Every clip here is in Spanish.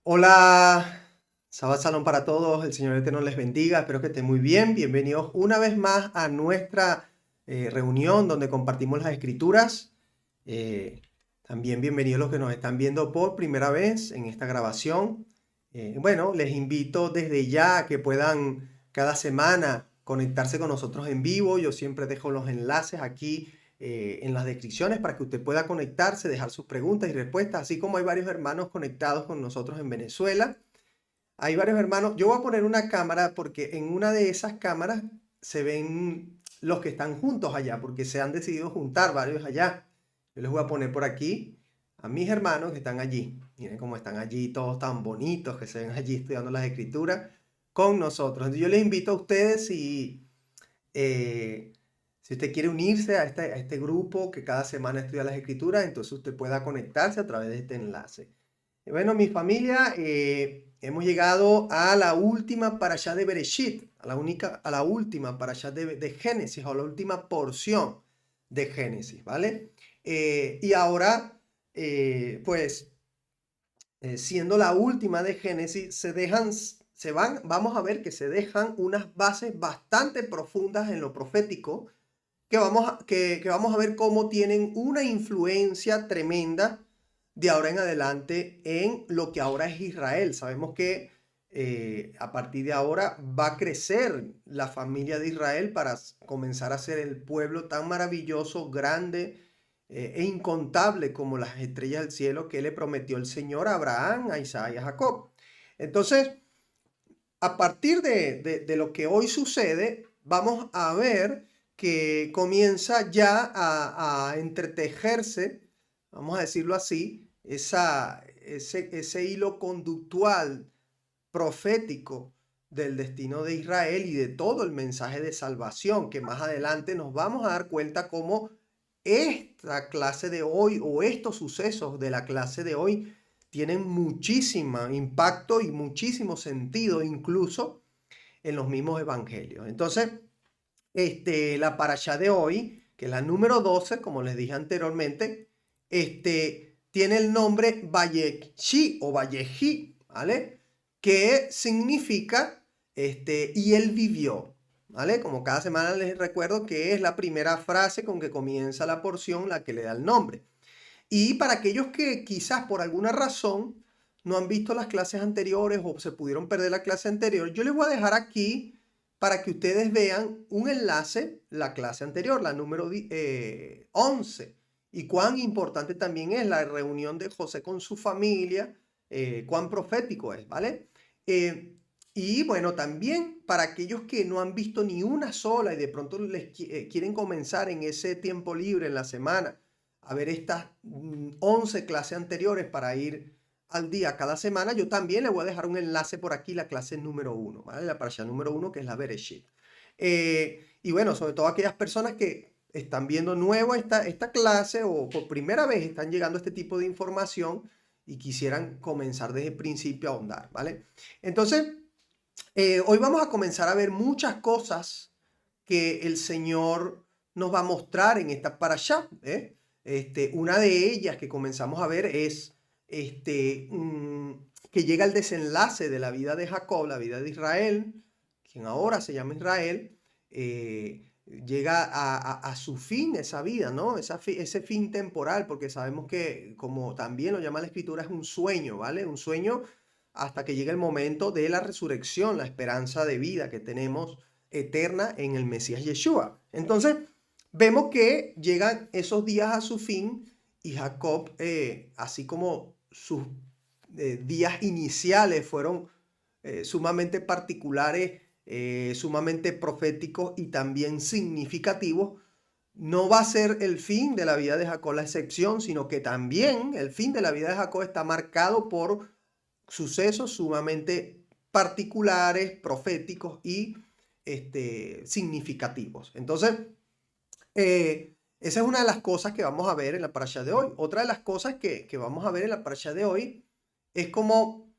Hola, Shabbat Shalom para todos, el Señor Eterno les bendiga, espero que estén muy bien. Bienvenidos una vez más a nuestra reunión donde compartimos las escrituras. Eh, También bienvenidos los que nos están viendo por primera vez en esta grabación. Bueno, les invito desde ya a que puedan cada semana conectarse con nosotros en vivo. Yo siempre dejo los enlaces aquí en las descripciones para que usted pueda conectarse, dejar sus preguntas y respuestas, así como hay varios hermanos conectados con nosotros en Venezuela. Hay varios hermanos. Yo voy a poner una cámara porque en una de esas cámaras se ven los que están juntos allá, porque se han decidido juntar varios allá. Yo les voy a poner por aquí a mis hermanos que están allí. Miren cómo están allí, todos tan bonitos que se ven allí estudiando las escrituras con nosotros. Entonces yo les invito a ustedes eh, si usted quiere unirse a este grupo que cada semana estudia las escrituras, entonces usted pueda conectarse a través de este enlace. Bueno, mi familia, hemos llegado a la última parashá de Bereshit, a la última parashá de Génesis, o la última porción de Génesis, ¿vale? Y ahora, pues, siendo la última de Génesis, vamos a ver que se dejan unas bases bastante profundas en lo profético, que vamos a ver cómo tienen una influencia tremenda de ahora en adelante en lo que ahora es Israel. Sabemos que a partir de ahora va a crecer la familia de Israel para comenzar a ser el pueblo tan maravilloso, grande e incontable como las estrellas del cielo que le prometió el Señor a Abraham, a Isaac y a Jacob. Entonces, a partir de lo que hoy sucede, vamos a ver que comienza ya a entretejerse, vamos a decirlo así, ese hilo conductual profético del destino de Israel y de todo el mensaje de salvación, que más adelante nos vamos a dar cuenta cómo esta clase de hoy o estos sucesos de la clase de hoy tienen muchísimo impacto y muchísimo sentido incluso en los mismos evangelios. Entonces, la parashá de hoy, que es la número 12, como les dije anteriormente, tiene el nombre Vayeshi o Vayehi, ¿vale? Que significa, y él vivió, ¿vale? Como cada semana les recuerdo que es la primera frase con que comienza la porción la que le da el nombre. Y para aquellos que quizás por alguna razón no han visto las clases anteriores o se pudieron perder la clase anterior, yo les voy a dejar aquí para que ustedes vean un enlace, la clase anterior, la número 11, y cuán importante también es la reunión de José con su familia, cuán profético es, ¿vale? Eh, y bueno, también para aquellos que no han visto ni una sola y de pronto quieren comenzar en ese tiempo libre en la semana a ver estas 11 clases anteriores para ir al día cada semana, yo también le voy a dejar un enlace por aquí, la clase número 1, ¿vale? La parasha número 1, que es la Bereshit. Y bueno, sobre todo aquellas personas que están viendo nuevo esta clase o por primera vez están llegando a este tipo de información y quisieran comenzar desde el principio a ahondar, ¿vale? Entonces, hoy vamos a comenzar a ver muchas cosas que el Señor nos va a mostrar en esta parashá. Una de ellas que comenzamos a ver es que llega el desenlace de la vida de Jacob, la vida de Israel, quien ahora se llama Israel, llega a su fin esa vida, ¿no? Ese fin temporal, porque sabemos que, como también lo llama la Escritura, es un sueño, ¿vale? Un sueño hasta que llegue el momento de la resurrección, la esperanza de vida que tenemos eterna en el Mesías Yeshua. Entonces, vemos que llegan esos días a su fin y Jacob, así como sus días iniciales fueron sumamente particulares, sumamente proféticos y también significativos, no va a ser el fin de la vida de Jacob la excepción, sino que también el fin de la vida de Jacob está marcado por sucesos sumamente particulares, proféticos y significativos. Entonces, esa es una de las cosas que vamos a ver en la parasha de hoy. Otra de las cosas que vamos a ver en la parasha de hoy es cómo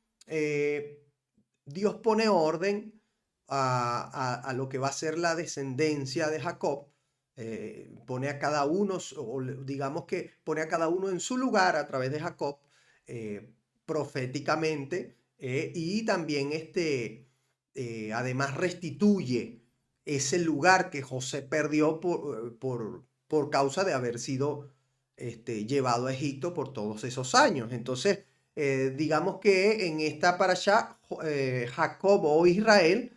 Dios pone orden a lo que va a ser la descendencia de Jacob. Pone a cada uno, o digamos que pone a cada uno en su lugar a través de Jacob. proféticamente y también además restituye ese lugar que José perdió por causa de haber sido llevado a Egipto por todos esos años. Entonces, digamos que en esta parashá, Jacob o Israel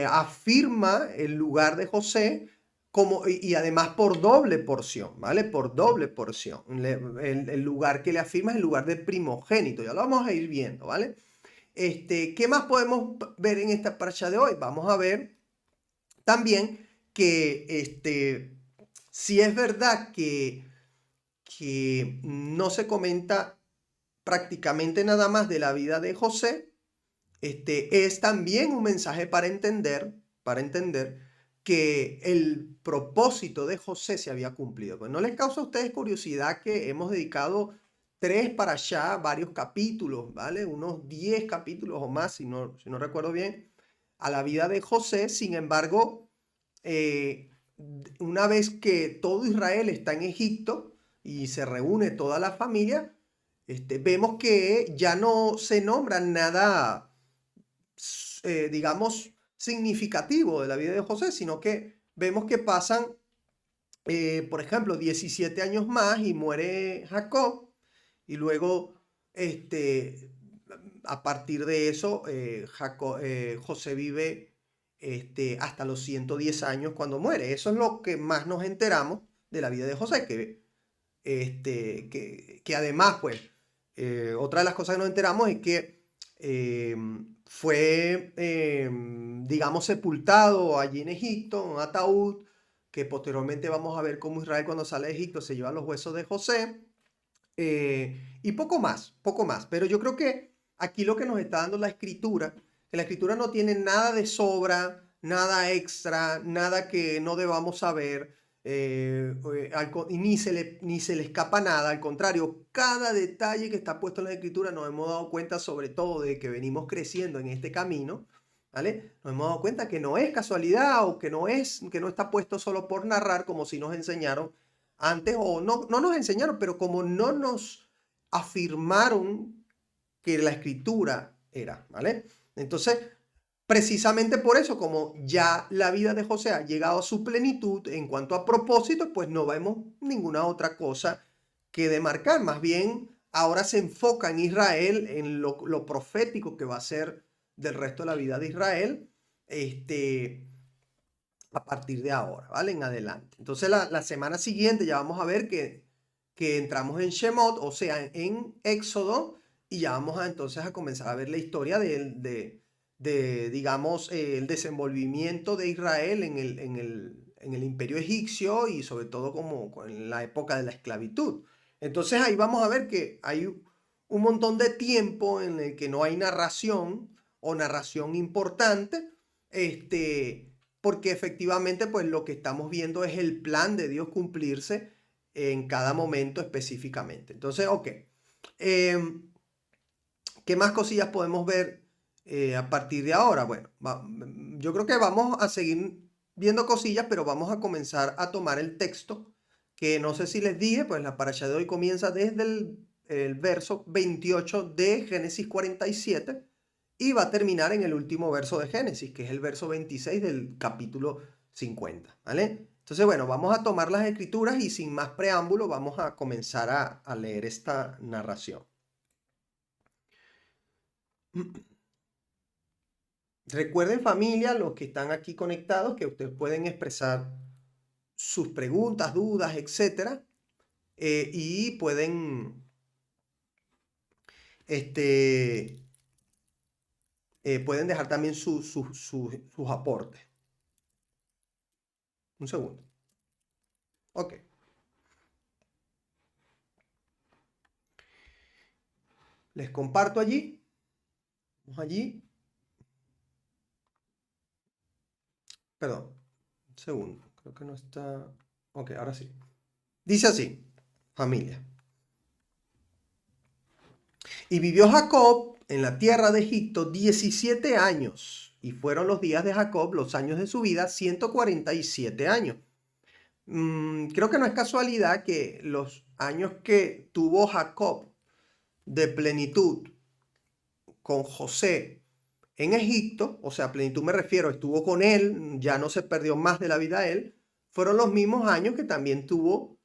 afirma el lugar de José y además por doble porción, ¿vale? Por doble porción. El lugar que le afirma es el lugar de primogénito, ya lo vamos a ir viendo, ¿vale? ¿Qué más podemos ver en esta parasha de hoy? Vamos a ver también que si es verdad que no se comenta prácticamente nada más de la vida de José, es también un mensaje para entender que el propósito de José se había cumplido. Pues ¿no les causa a ustedes curiosidad que hemos dedicado 3 parashá, varios capítulos, ¿vale? Unos 10 capítulos o más, si no recuerdo bien, a la vida de José? Sin embargo, una vez que todo Israel está en Egipto y se reúne toda la familia, vemos que ya no se nombra nada, digamos, significativo de la vida de José, sino que vemos que pasan, por ejemplo, 17 años más y muere Jacob, y luego, a partir de eso, José vive hasta los 110 años cuando muere. Eso es lo que más nos enteramos de la vida de José, que además, pues, otra de las cosas que nos enteramos es que fue, digamos, sepultado allí en Egipto, en un ataúd, que posteriormente vamos a ver cómo Israel cuando sale de Egipto se lleva los huesos de José, y poco más, poco más. Pero yo creo que aquí lo que nos está dando la escritura, que la escritura no tiene nada de sobra, nada extra, nada que no debamos saber, y ni se le escapa nada. Al contrario, cada detalle que está puesto en la escritura nos hemos dado cuenta, sobre todo de que venimos creciendo en este camino, ¿vale? Nos hemos dado cuenta que no es casualidad o que no está puesto solo por narrar, como si nos enseñaron antes, o no nos enseñaron, pero como no nos afirmaron que la escritura era, ¿vale? Entonces, precisamente por eso, como ya la vida de José ha llegado a su plenitud en cuanto a propósito, pues no vemos ninguna otra cosa que demarcar. Más bien, ahora se enfoca en Israel, en lo profético que va a ser del resto de la vida de Israel, a partir de ahora, ¿vale? En adelante. Entonces, la semana siguiente ya vamos a ver que entramos en Shemot, o sea, en Éxodo, y ya vamos entonces a comenzar a ver la historia digamos, el desenvolvimiento de Israel en el imperio egipcio y sobre todo como en la época de la esclavitud. Entonces ahí vamos a ver que hay un montón de tiempo en el que no hay narración o narración importante, porque efectivamente pues lo que estamos viendo es el plan de Dios cumplirse en cada momento específicamente. Entonces, ok. ¿Qué más cosillas podemos ver a partir de ahora? Bueno, yo creo que vamos a seguir viendo cosillas, pero vamos a comenzar a tomar el texto, que no sé si les dije, pues la parasha de hoy comienza desde el verso 28 de Génesis 47 y va a terminar en el último verso de Génesis, que es el verso 26 del capítulo 50, ¿vale? Entonces, bueno, vamos a tomar las escrituras y sin más preámbulo vamos a comenzar a leer esta narración. Recuerden, familia, los que están aquí conectados, que ustedes pueden expresar sus preguntas, dudas, etcétera, y pueden dejar también sus aportes. Un segundo. Ok. Les comparto allí. Vamos allí. Perdón. Un segundo. Creo que no está. Ok, ahora sí. Dice así, familia. Y vivió Jacob en la tierra de Egipto 17 años. Y fueron los días de Jacob, los años de su vida, 147 años. Creo que no es casualidad que los años que tuvo Jacob de plenitud con José en Egipto, o sea, plenitud me refiero, estuvo con él, ya no se perdió más de la vida él, fueron los mismos años que también tuvo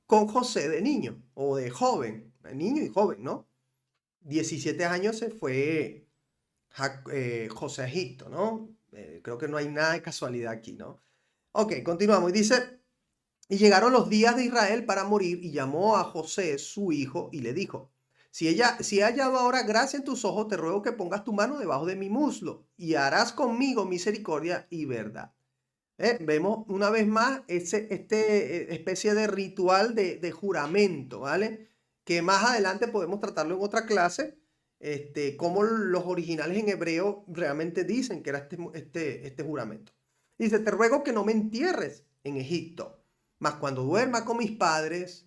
con José de niño o de joven, de niño y joven, ¿no? 17 años se fue José a Egipto, ¿no? Creo que no hay nada de casualidad aquí, ¿no? Ok, continuamos. Y dice, y llegaron los días de Israel para morir y llamó a José, su hijo, y le dijo, si he hallado ahora gracia en tus ojos, te ruego que pongas tu mano debajo de mi muslo y harás conmigo misericordia y verdad. Vemos una vez más especie de ritual de juramento, ¿vale? Que más adelante podemos tratarlo en otra clase, cómo los originales en hebreo realmente dicen que era este juramento. Dice, te ruego que no me entierres en Egipto, mas cuando duerma con mis padres,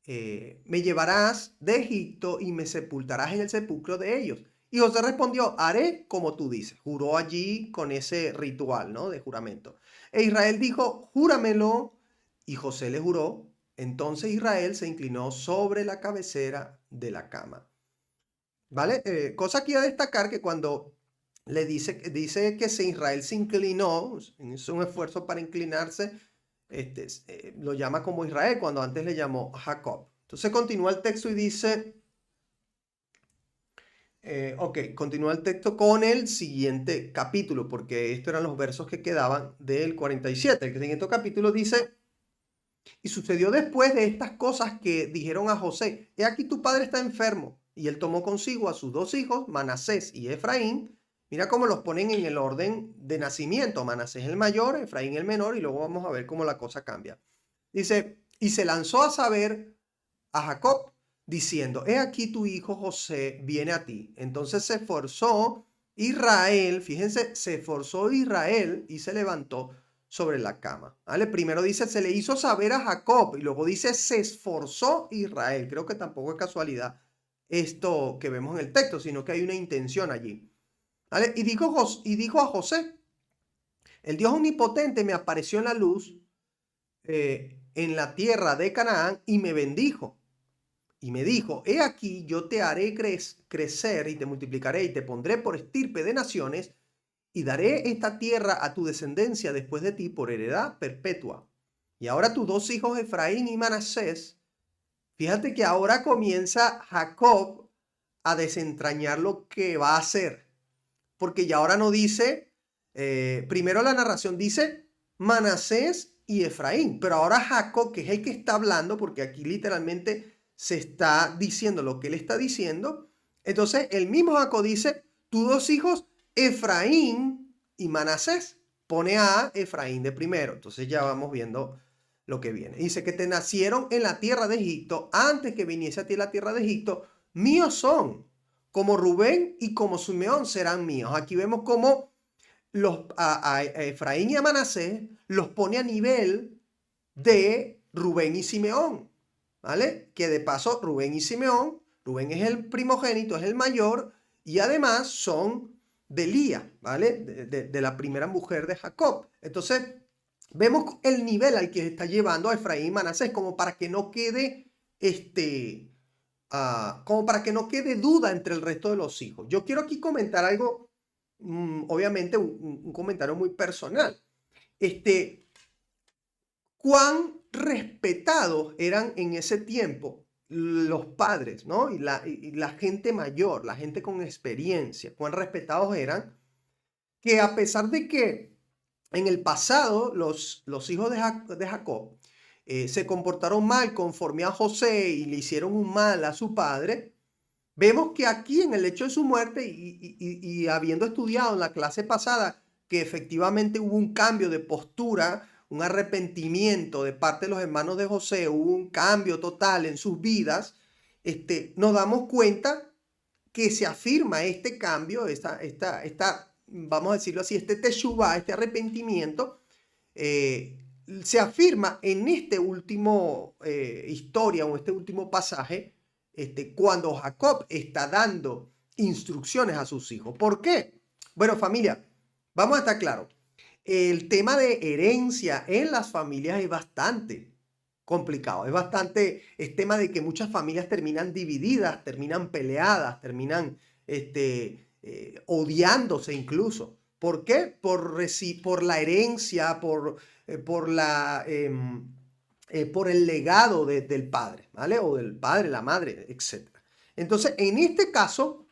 me llevarás de Egipto y me sepultarás en el sepulcro de ellos. Y José respondió, haré como tú dices. Juró allí con ese ritual, ¿no? De juramento. E Israel dijo, júramelo. Y José le juró. Entonces Israel se inclinó sobre la cabecera de la cama. ¿Vale? Cosa aquí a destacar que cuando dice que Israel se inclinó, hizo un esfuerzo para inclinarse, lo llama como Israel, cuando antes le llamó Jacob. Entonces continúa el texto y dice, continúa el texto con el siguiente capítulo, porque estos eran los versos que quedaban del 47. El siguiente capítulo dice, y sucedió después de estas cosas que dijeron a José, he aquí tu padre está enfermo. Y él tomó consigo a sus dos hijos, Manasés y Efraín. Mira cómo los ponen en el orden de nacimiento. Manasés el mayor, Efraín el menor, y luego vamos a ver cómo la cosa cambia. Dice, y se lanzó a saber a Jacob, diciendo, he aquí tu hijo José viene a ti. Entonces se esforzó Israel, fíjense, se esforzó Israel y se levantó sobre la cama. ¿Vale? Primero dice, se le hizo saber a Jacob y luego dice, se esforzó Israel. Creo que tampoco es casualidad esto que vemos en el texto, sino que hay una intención allí. ¿Vale? Y dijo a José, el Dios omnipotente me apareció en la luz en la tierra de Canaán y me bendijo. Y me dijo, he aquí yo te haré crecer y te multiplicaré y te pondré por estirpe de naciones y daré esta tierra a tu descendencia después de ti por heredad perpetua. Y ahora tus dos hijos Efraín y Manasés, fíjate que ahora comienza Jacob a desentrañar lo que va a hacer. Porque ya ahora no dice, primero la narración dice Manasés y Efraín, pero ahora Jacob, que es el que está hablando, porque aquí literalmente se está diciendo lo que él está diciendo. Entonces el mismo Jacob dice, tus dos hijos Efraín y Manasés. Pone a Efraín de primero. Entonces ya vamos viendo lo que viene. Dice que te nacieron en la tierra de Egipto, antes que viniese a ti la tierra de Egipto, míos son. Como Rubén y como Simeón serán míos. Aquí vemos cómo a Efraín y a Manasés los pone a nivel de Rubén y Simeón. ¿Vale? Que de paso Rubén y Simeón, Rubén es el primogénito, es el mayor, y además son de Lía, ¿vale? De la primera mujer de Jacob. Entonces, vemos el nivel al que está llevando a Efraín y Manasés, como para que no quede como para que no quede duda entre el resto de los hijos. Yo quiero aquí comentar algo, obviamente un comentario muy personal. Cuán respetados eran en ese tiempo los padres, ¿no? Y la gente mayor, la gente con experiencia, cuán respetados eran, que a pesar de que en el pasado los hijos de Jacob se comportaron mal conforme a José y le hicieron un mal a su padre, vemos que aquí en el hecho de su muerte y habiendo estudiado en la clase pasada que efectivamente hubo un cambio de postura, un arrepentimiento de parte de los hermanos de José, hubo un cambio total en sus vidas, nos damos cuenta que se afirma este cambio, vamos a decirlo así, este teshuvá, este arrepentimiento, se afirma en este último historia o este último pasaje, cuando Jacob está dando instrucciones a sus hijos. ¿Por qué? Bueno, familia, vamos a estar claros. El tema de herencia en las familias es bastante. complicado. Es tema de que muchas familias terminan divididas, terminan peleadas, terminan odiándose incluso. ¿Por qué? Por la herencia, por el legado del padre, ¿vale? O del padre, la madre, etc. Entonces, en este caso,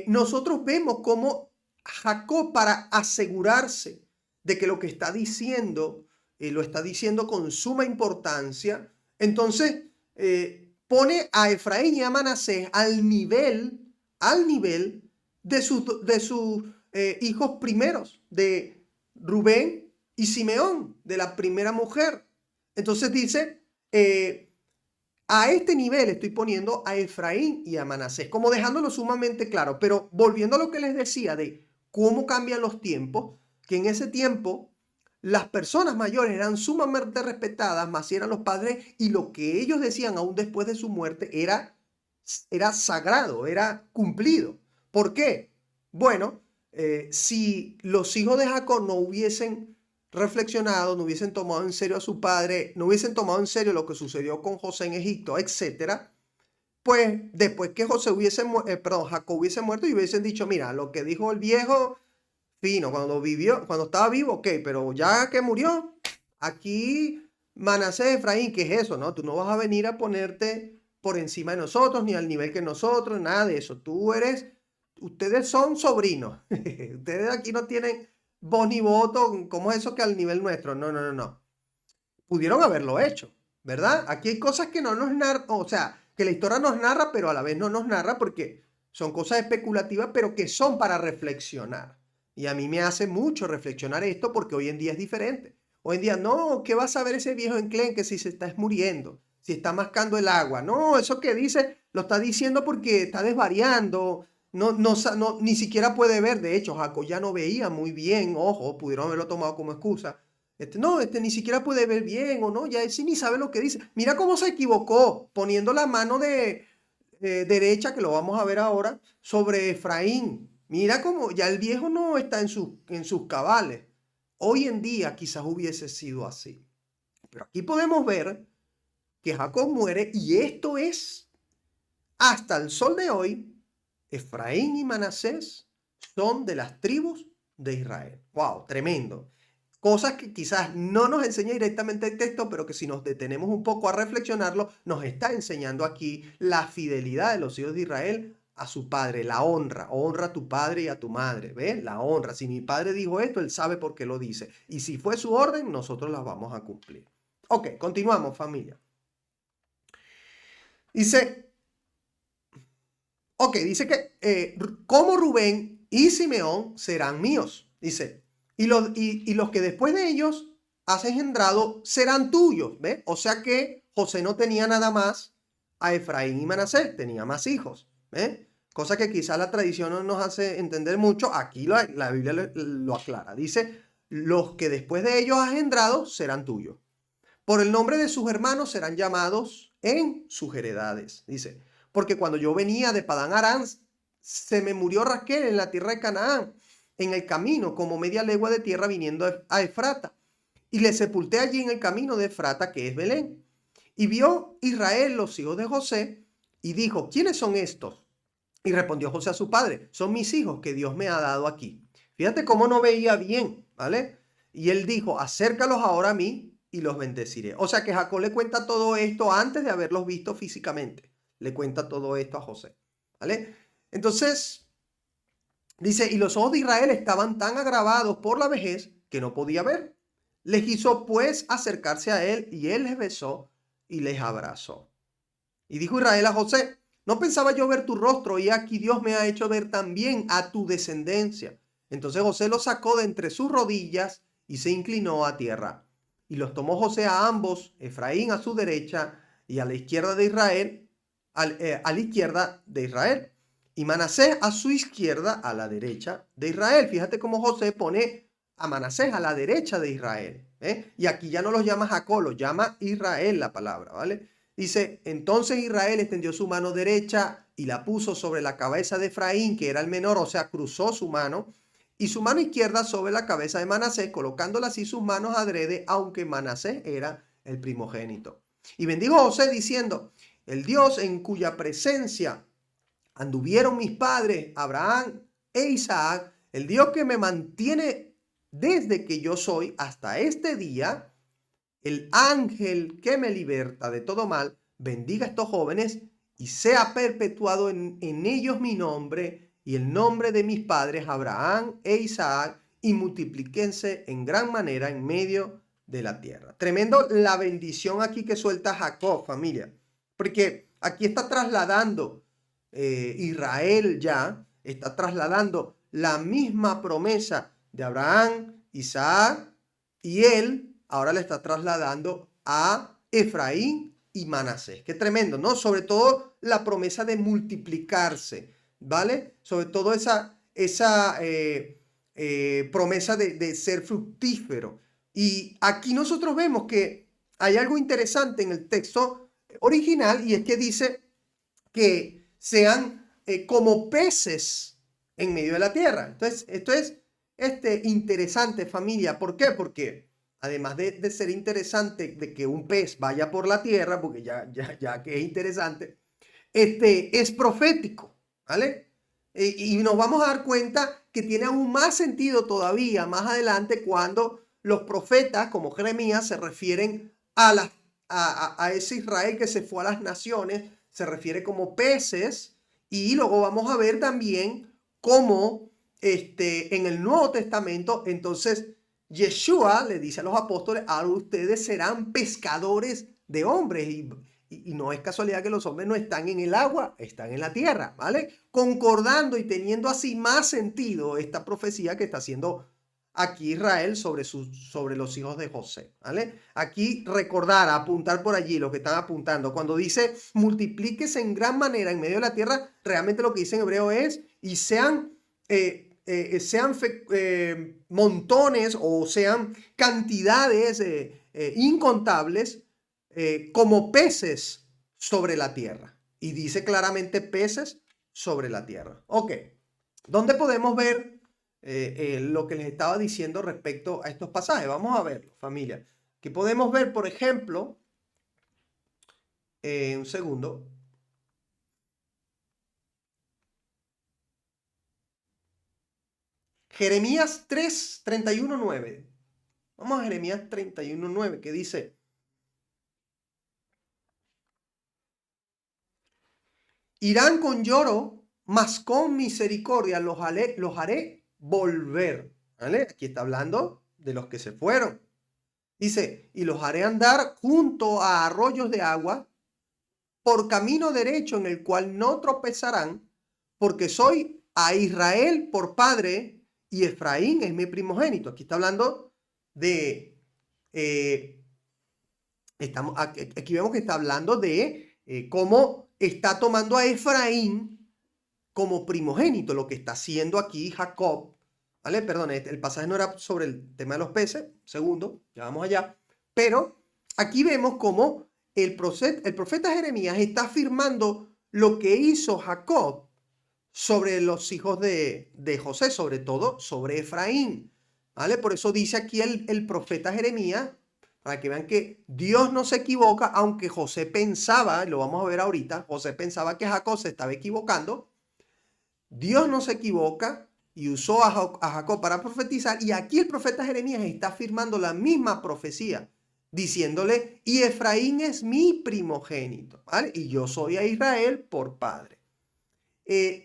nosotros vemos cómo Jacob, para asegurarse de que lo que está diciendo, lo está diciendo con suma importancia, entonces pone a Efraín y a Manasés al nivel de sus hijos primeros, de Rubén y Simeón, de la primera mujer. Entonces dice, a este nivel estoy poniendo a Efraín y a Manasés, como dejándolo sumamente claro, pero volviendo a lo que les decía de cómo cambian los tiempos, que en ese tiempo las personas mayores eran sumamente respetadas, más si eran los padres, y lo que ellos decían aún después de su muerte era sagrado, era cumplido. ¿Por qué? Bueno, si los hijos de Jacob no hubiesen reflexionado, no hubiesen tomado en serio a su padre, no hubiesen tomado en serio lo que sucedió con José en Egipto, etcétera, pues después que Jacob hubiese muerto y hubiesen dicho, mira, lo que dijo el viejo, fino, cuando estaba vivo, ok, pero ya que murió, aquí Manasés, Efraín, ¿qué es eso? No, tú no vas a venir a ponerte por encima de nosotros, ni al nivel que nosotros, nada de eso. Ustedes son sobrinos. Ustedes aquí no tienen voz ni voto. ¿Cómo es eso que al nivel nuestro? No, no, no, no. Pudieron haberlo hecho, ¿verdad? Aquí hay cosas que no nos narra, o sea, que la historia nos narra, pero a la vez no nos narra porque son cosas especulativas, pero que son para reflexionar. Y a mí me hace mucho reflexionar esto porque hoy en día es diferente. Hoy en día, no, ¿qué va a saber ese viejo enclenque si se está muriendo? Si está mascando el agua. No, eso que dice, lo está diciendo porque está desvariando. No, ni siquiera puede ver. De hecho, Jacob ya no veía muy bien. Ojo, pudieron haberlo tomado como excusa. No, ni siquiera puede ver bien o no, ya sí ni sabe lo que dice. Mira cómo se equivocó poniendo la mano de derecha, que lo vamos a ver ahora, sobre Efraín. Mira cómo ya el viejo no está en sus cabales. Hoy en día quizás hubiese sido así. Pero aquí podemos ver que Jacob muere y esto es, hasta el sol de hoy, Efraín y Manasés son de las tribus de Israel. ¡Wow! Tremendo. Cosas que quizás no nos enseña directamente el texto, pero que si nos detenemos un poco a reflexionarlo, nos está enseñando aquí la fidelidad de los hijos de Israel a su padre, la honra. Honra a tu padre y a tu madre. ¿Ves? La honra. Si mi padre dijo esto, él sabe por qué lo dice. Y si fue su orden, nosotros la vamos a cumplir. Ok, continuamos, familia. Dice que como Rubén y Simeón serán míos. Dice, y los que después de ellos has engendrado serán tuyos. ¿Ve? O sea que José no tenía nada más a Efraín y Manasés, tenía más hijos. ¿Ve? Cosa que quizás la tradición no nos hace entender mucho. Aquí la Biblia lo aclara. Dice, los que después de ellos has engendrado serán tuyos. Por el nombre de sus hermanos serán llamados en sus heredades. Dice, porque cuando yo venía de Padán Aram, se me murió Raquel en la tierra de Canaán, en el camino, como media legua de tierra viniendo a Efrata. Y le sepulté allí en el camino de Efrata, que es Belén. Y vio Israel los hijos de José, y dijo, ¿quiénes son estos? Y respondió José a su padre, son mis hijos que Dios me ha dado aquí. Fíjate cómo no veía bien, ¿vale? Y él dijo, acércalos ahora a mí y los bendeciré. O sea que Jacob le cuenta todo esto antes de haberlos visto físicamente. Le cuenta todo esto a José, ¿vale? Entonces, dice, y los ojos de Israel estaban tan agravados por la vejez que no podía ver. Les quiso pues acercarse a él y él les besó y les abrazó. Y dijo Israel a José, no pensaba yo ver tu rostro y aquí Dios me ha hecho ver también a tu descendencia. Entonces José los sacó de entre sus rodillas y se inclinó a tierra. Y los tomó José a ambos, Efraín a su derecha y a la izquierda de Israel, a la izquierda de Israel. Y Manasés a su izquierda, a la derecha de Israel. Fíjate cómo José pone a Manasés a la derecha de Israel. Y aquí ya no los llama Jacob, los llama Israel la palabra, ¿vale? Dice, entonces Israel extendió su mano derecha y la puso sobre la cabeza de Efraín, que era el menor, o sea, cruzó su mano, y su mano izquierda sobre la cabeza de Manasés, colocándola así sus manos adrede, aunque Manasés era el primogénito. Y bendijo a José diciendo, el Dios en cuya presencia anduvieron mis padres, Abraham e Isaac, el Dios que me mantiene desde que yo soy hasta este día, el ángel que me liberta de todo mal, bendiga a estos jóvenes y sea perpetuado en ellos mi nombre y el nombre de mis padres, Abraham e Isaac, y multiplíquense en gran manera en medio de la tierra. Tremendo la bendición aquí que suelta Jacob, familia, porque aquí está trasladando Israel ya, está trasladando la misma promesa de Abraham, Isaac, y él ahora le está trasladando a Efraín y Manasés. Qué tremendo, ¿no? Sobre todo la promesa de multiplicarse, ¿vale? Sobre todo esa promesa de ser fructífero. Y aquí nosotros vemos que hay algo interesante en el texto original, y es que dice que sean como peces en medio de la tierra. Entonces, esto es interesante, familia. ¿Por qué? Porque además de ser interesante de que un pez vaya por la tierra, porque ya que es interesante, es profético, ¿vale? Y nos vamos a dar cuenta que tiene aún más sentido todavía más adelante cuando los profetas, como Jeremías, se refieren a ese Israel que se fue a las naciones, se refiere como peces, y luego vamos a ver también cómo en el Nuevo Testamento, entonces Yeshua le dice a los apóstoles, ahora ustedes serán pescadores de hombres, y no es casualidad que los hombres no están en el agua, están en la tierra, ¿vale? Concordando y teniendo así más sentido esta profecía que está haciendo aquí Israel sobre los hijos de José, ¿vale? Aquí recordar, apuntar por allí, los que están apuntando, cuando dice multiplíquese en gran manera en medio de la tierra, realmente lo que dice en hebreo es, y sean montones o sean cantidades incontables como peces sobre la tierra. Y dice claramente peces sobre la tierra. Ok, ¿dónde podemos ver lo que les estaba diciendo respecto a estos pasajes? Vamos a verlo, familia. Que podemos ver, por ejemplo, un segundo. Jeremías 3, 31, 9. Vamos a Jeremías 31, 9, que dice, irán con lloro, mas con misericordia los haré volver. ¿Vale? Aquí está hablando de los que se fueron. Dice, y los haré andar junto a arroyos de agua, por camino derecho en el cual no tropezarán, porque soy a Israel por padre y Efraín es mi primogénito. Aquí está hablando de, aquí vemos que está hablando de cómo está tomando a Efraín como primogénito, lo que está haciendo aquí Jacob, ¿vale? Perdón, el pasaje no era sobre el tema de los peces, segundo, ya vamos allá, pero aquí vemos cómo el profeta Jeremías está afirmando lo que hizo Jacob sobre los hijos de José, sobre todo sobre Efraín, ¿vale? Por eso dice aquí el profeta Jeremías, para que vean que Dios no se equivoca, aunque José pensaba, lo vamos a ver ahorita, José pensaba que Jacob se estaba equivocando. Dios no se equivoca y usó a Jacob para profetizar, y aquí el profeta Jeremías está afirmando la misma profecía, diciéndole, y Efraín es mi primogénito, ¿vale? Y yo soy a Israel por padre.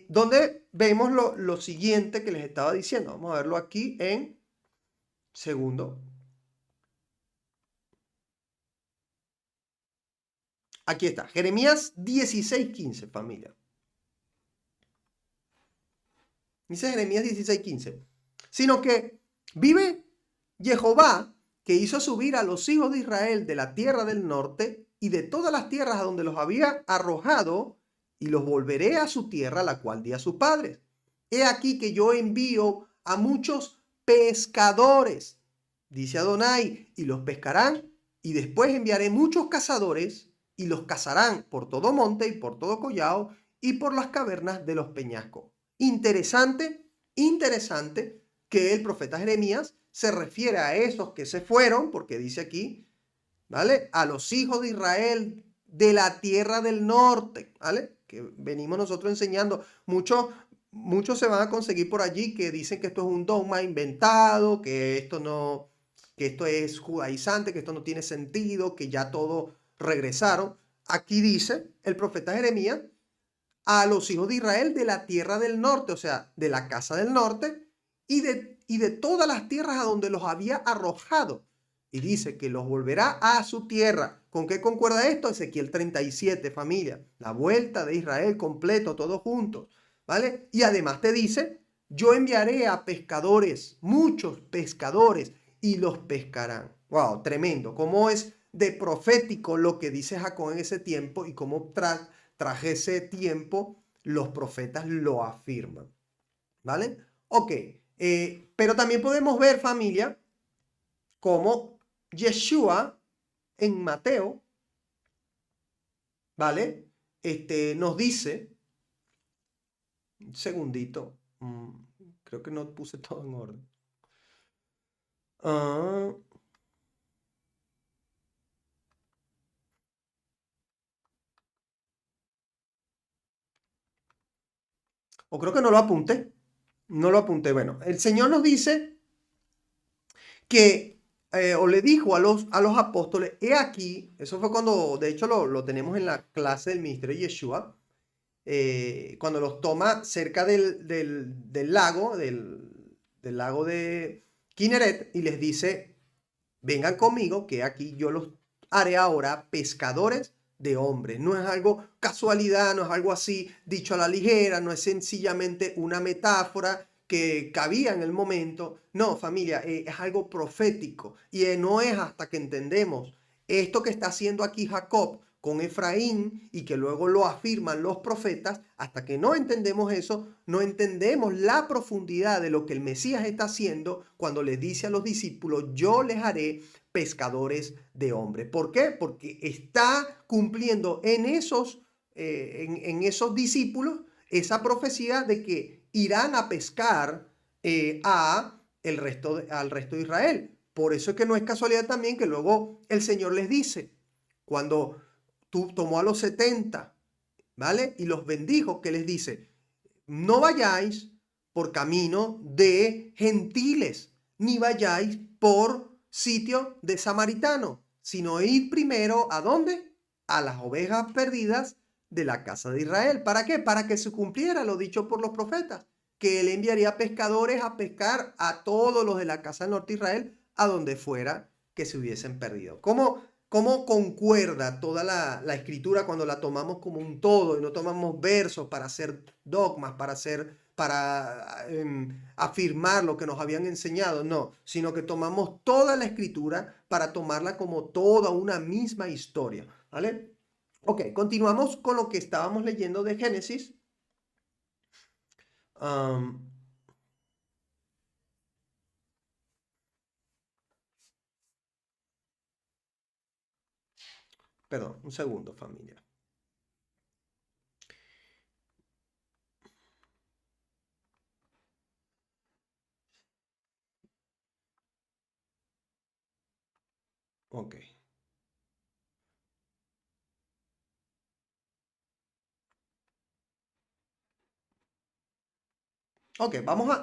Donde vemos lo siguiente que les estaba diciendo. Vamos a verlo aquí en segundo. Aquí está, Jeremías 16:15, familia. Dice Jeremías 16:15. Sino que vive Jehová, que hizo subir a los hijos de Israel de la tierra del norte y de todas las tierras a donde los había arrojado, y los volveré a su tierra, la cual di a sus padres. He aquí que yo envío a muchos pescadores, dice Adonai, y los pescarán, y después enviaré muchos cazadores, y los cazarán por todo monte y por todo collado y por las cavernas de los peñascos. Interesante, interesante que el profeta Jeremías se refiere a esos que se fueron, porque dice aquí ¿vale? A los hijos de Israel de la tierra del norte, ¿vale? Que venimos nosotros enseñando. Muchos se van a conseguir por allí que dicen que esto es un dogma inventado, que esto no, que esto es judaizante, que esto no tiene sentido, que ya todos regresaron. Aquí dice el profeta Jeremías a los hijos de Israel de la tierra del norte, o sea, de la casa del norte, y de todas las tierras a donde los había arrojado. Y dice que los volverá a su tierra. ¿Con qué concuerda esto? Ezequiel 37, familia. La vuelta de Israel completo, todos juntos. ¿Vale? Y además te dice, yo enviaré a pescadores, muchos pescadores, y los pescarán. Wow, tremendo. ¿Cómo es de profético lo que dice Jacob en ese tiempo y cómo tras ese tiempo los profetas lo afirman? ¿Vale? Ok. Pero también podemos ver, familia, cómo Yeshua en Mateo, ¿vale? Nos dice, un segundito, creo que no puse todo en orden. Ah, o creo que no lo apunté. No lo apunté. Bueno, el Señor nos dice que, o le dijo a los apóstoles, he aquí, eso fue cuando, de hecho lo tenemos en la clase del ministerio de Yeshua, cuando los toma cerca del lago, del lago de Kinneret, y les dice, vengan conmigo, que aquí yo los haré ahora pescadores de hombres. No es algo casualidad, no es algo así dicho a la ligera, no es sencillamente una metáfora que cabía en el momento. No, familia, es algo profético y no es hasta que entendemos esto que está haciendo aquí Jacob con Efraín y que luego lo afirman los profetas, hasta que no entendemos eso, no entendemos la profundidad de lo que el Mesías está haciendo cuando les dice a los discípulos, yo les haré pescadores de hombres. ¿Por qué? Porque está cumpliendo en esos discípulos esa profecía de que irán a pescar al resto de Israel. Por eso es que no es casualidad también que luego el Señor les dice, cuando tomó a los 70, ¿vale? Y los bendijo, que les dice, no vayáis por camino de gentiles, ni vayáis por sitio de samaritano, sino id primero, ¿a dónde? A las ovejas perdidas de la casa de Israel. ¿Para qué? Para que se cumpliera lo dicho por los profetas, que él enviaría pescadores a pescar a todos los de la casa del norte de Israel, a donde fuera que se hubiesen perdido. ¿Cómo concuerda toda la escritura cuando la tomamos como un todo y no tomamos versos para hacer dogmas, para afirmar lo que nos habían enseñado? No, sino que tomamos toda la escritura para tomarla como toda una misma historia, ¿vale? Ok, continuamos con lo que estábamos leyendo de Génesis. Um, Perdón, un segundo, familia. Ok. Ok,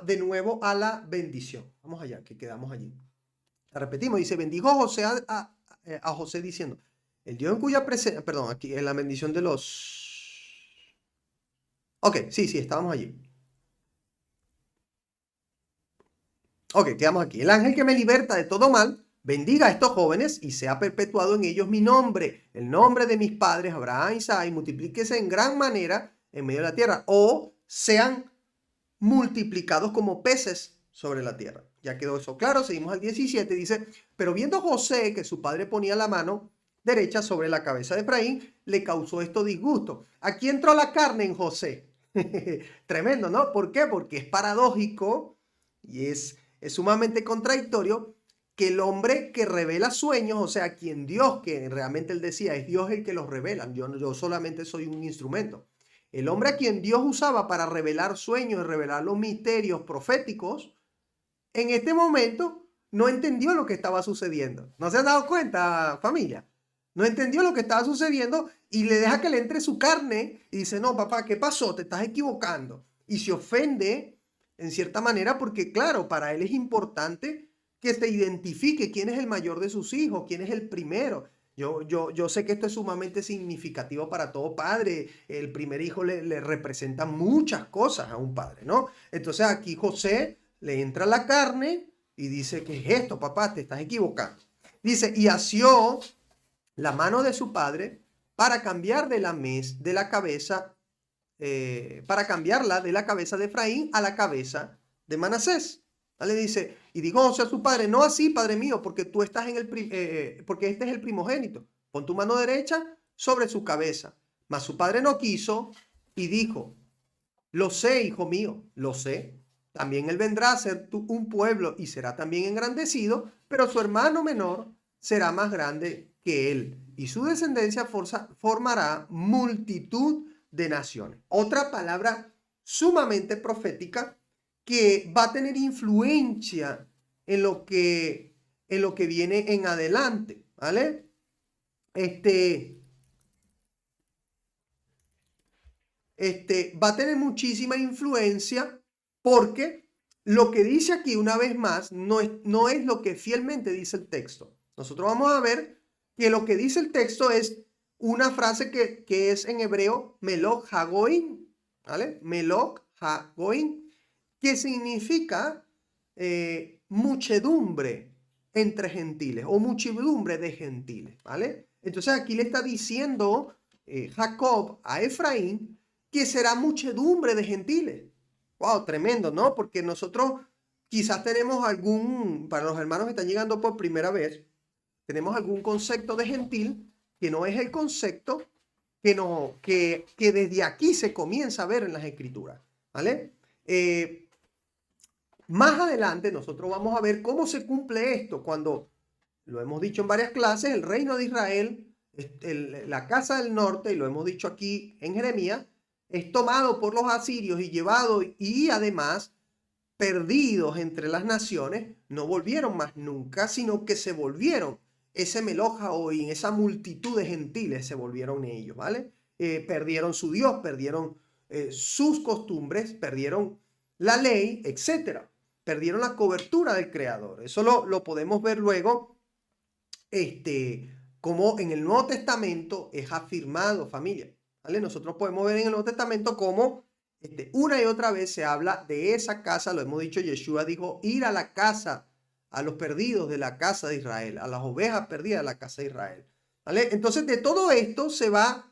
de nuevo a la bendición. Vamos allá, que quedamos allí. La repetimos, dice, bendijo José a José diciendo, el Dios en cuya presencia, perdón, aquí en la bendición de los... Ok, sí, estábamos allí. Ok, quedamos aquí. El ángel que me liberta de todo mal, bendiga a estos jóvenes y sea perpetuado en ellos mi nombre, el nombre de mis padres, Abraham, Isaac, y multiplíquese en gran manera en medio de la tierra, o sean multiplicados como peces sobre la tierra. Ya quedó eso claro, seguimos al 17, dice, pero viendo José que su padre ponía la mano derecha sobre la cabeza de Efraín, le causó esto disgusto. Aquí entró la carne en José. Tremendo, ¿no? ¿Por qué? Porque es paradójico y es sumamente contradictorio que el hombre que revela sueños, o sea, quien Dios, que realmente él decía, es Dios el que los revela, yo solamente soy un instrumento. El hombre a quien Dios usaba para revelar sueños y revelar los misterios proféticos, en este momento no entendió lo que estaba sucediendo. ¿No se han dado cuenta, familia? No entendió lo que estaba sucediendo y le deja que le entre su carne y dice, no, papá, ¿qué pasó? Te estás equivocando. Y se ofende en cierta manera porque, claro, para él es importante que se identifique quién es el mayor de sus hijos, quién es el primero. Yo sé que esto es sumamente significativo para todo padre. El primer hijo le representa muchas cosas a un padre, ¿no? Entonces aquí José le entra la carne y dice, ¿qué es esto, papá? Te estás equivocando. Dice, y asió la mano de su padre para cambiar de la cabeza, para cambiarla de la cabeza de Efraín a la cabeza de Manasés. ¿Vale? Dice, y digo, o sea, su padre, no así, padre mío, porque tú estás en porque este es el primogénito. Pon tu mano derecha sobre su cabeza. Mas su padre no quiso y dijo, lo sé, hijo mío, lo sé. También él vendrá a ser un pueblo y será también engrandecido, pero su hermano menor será más grande que él y su descendencia formará multitud de naciones. Otra palabra sumamente profética que va a tener influencia en lo que viene en adelante, ¿vale? Va a tener muchísima influencia porque lo que dice aquí una vez más no es lo que fielmente dice el texto. Nosotros vamos a ver que lo que dice el texto es una frase que es en hebreo melok hagoin, ¿vale? Melok hagoin, que significa muchedumbre entre gentiles o muchedumbre de gentiles, ¿vale? Entonces aquí le está diciendo Jacob a Efraín que será muchedumbre de gentiles. Wow, tremendo, ¿no? Porque nosotros quizás tenemos para los hermanos que están llegando por primera vez, tenemos algún concepto de gentil que no es el concepto que desde aquí se comienza a ver en las escrituras, ¿vale? Más adelante nosotros vamos a ver cómo se cumple esto cuando, lo hemos dicho en varias clases, el reino de Israel, la casa del norte, y lo hemos dicho aquí en Jeremías, es tomado por los asirios y llevado y además perdidos entre las naciones, no volvieron más nunca, sino que se volvieron ese Melojaoin, esa multitud de gentiles se volvieron ellos, ¿vale? Perdieron su Dios, perdieron sus costumbres, perdieron la ley, etcétera. Perdieron la cobertura del Creador. Eso lo podemos ver luego, como en el Nuevo Testamento es afirmado, familia. ¿Vale? Nosotros podemos ver en el Nuevo Testamento cómo una y otra vez se habla de esa casa, lo hemos dicho, Yeshua dijo, ir a la casa, a los perdidos de la casa de Israel, a las ovejas perdidas de la casa de Israel. ¿Vale? Entonces de todo esto se va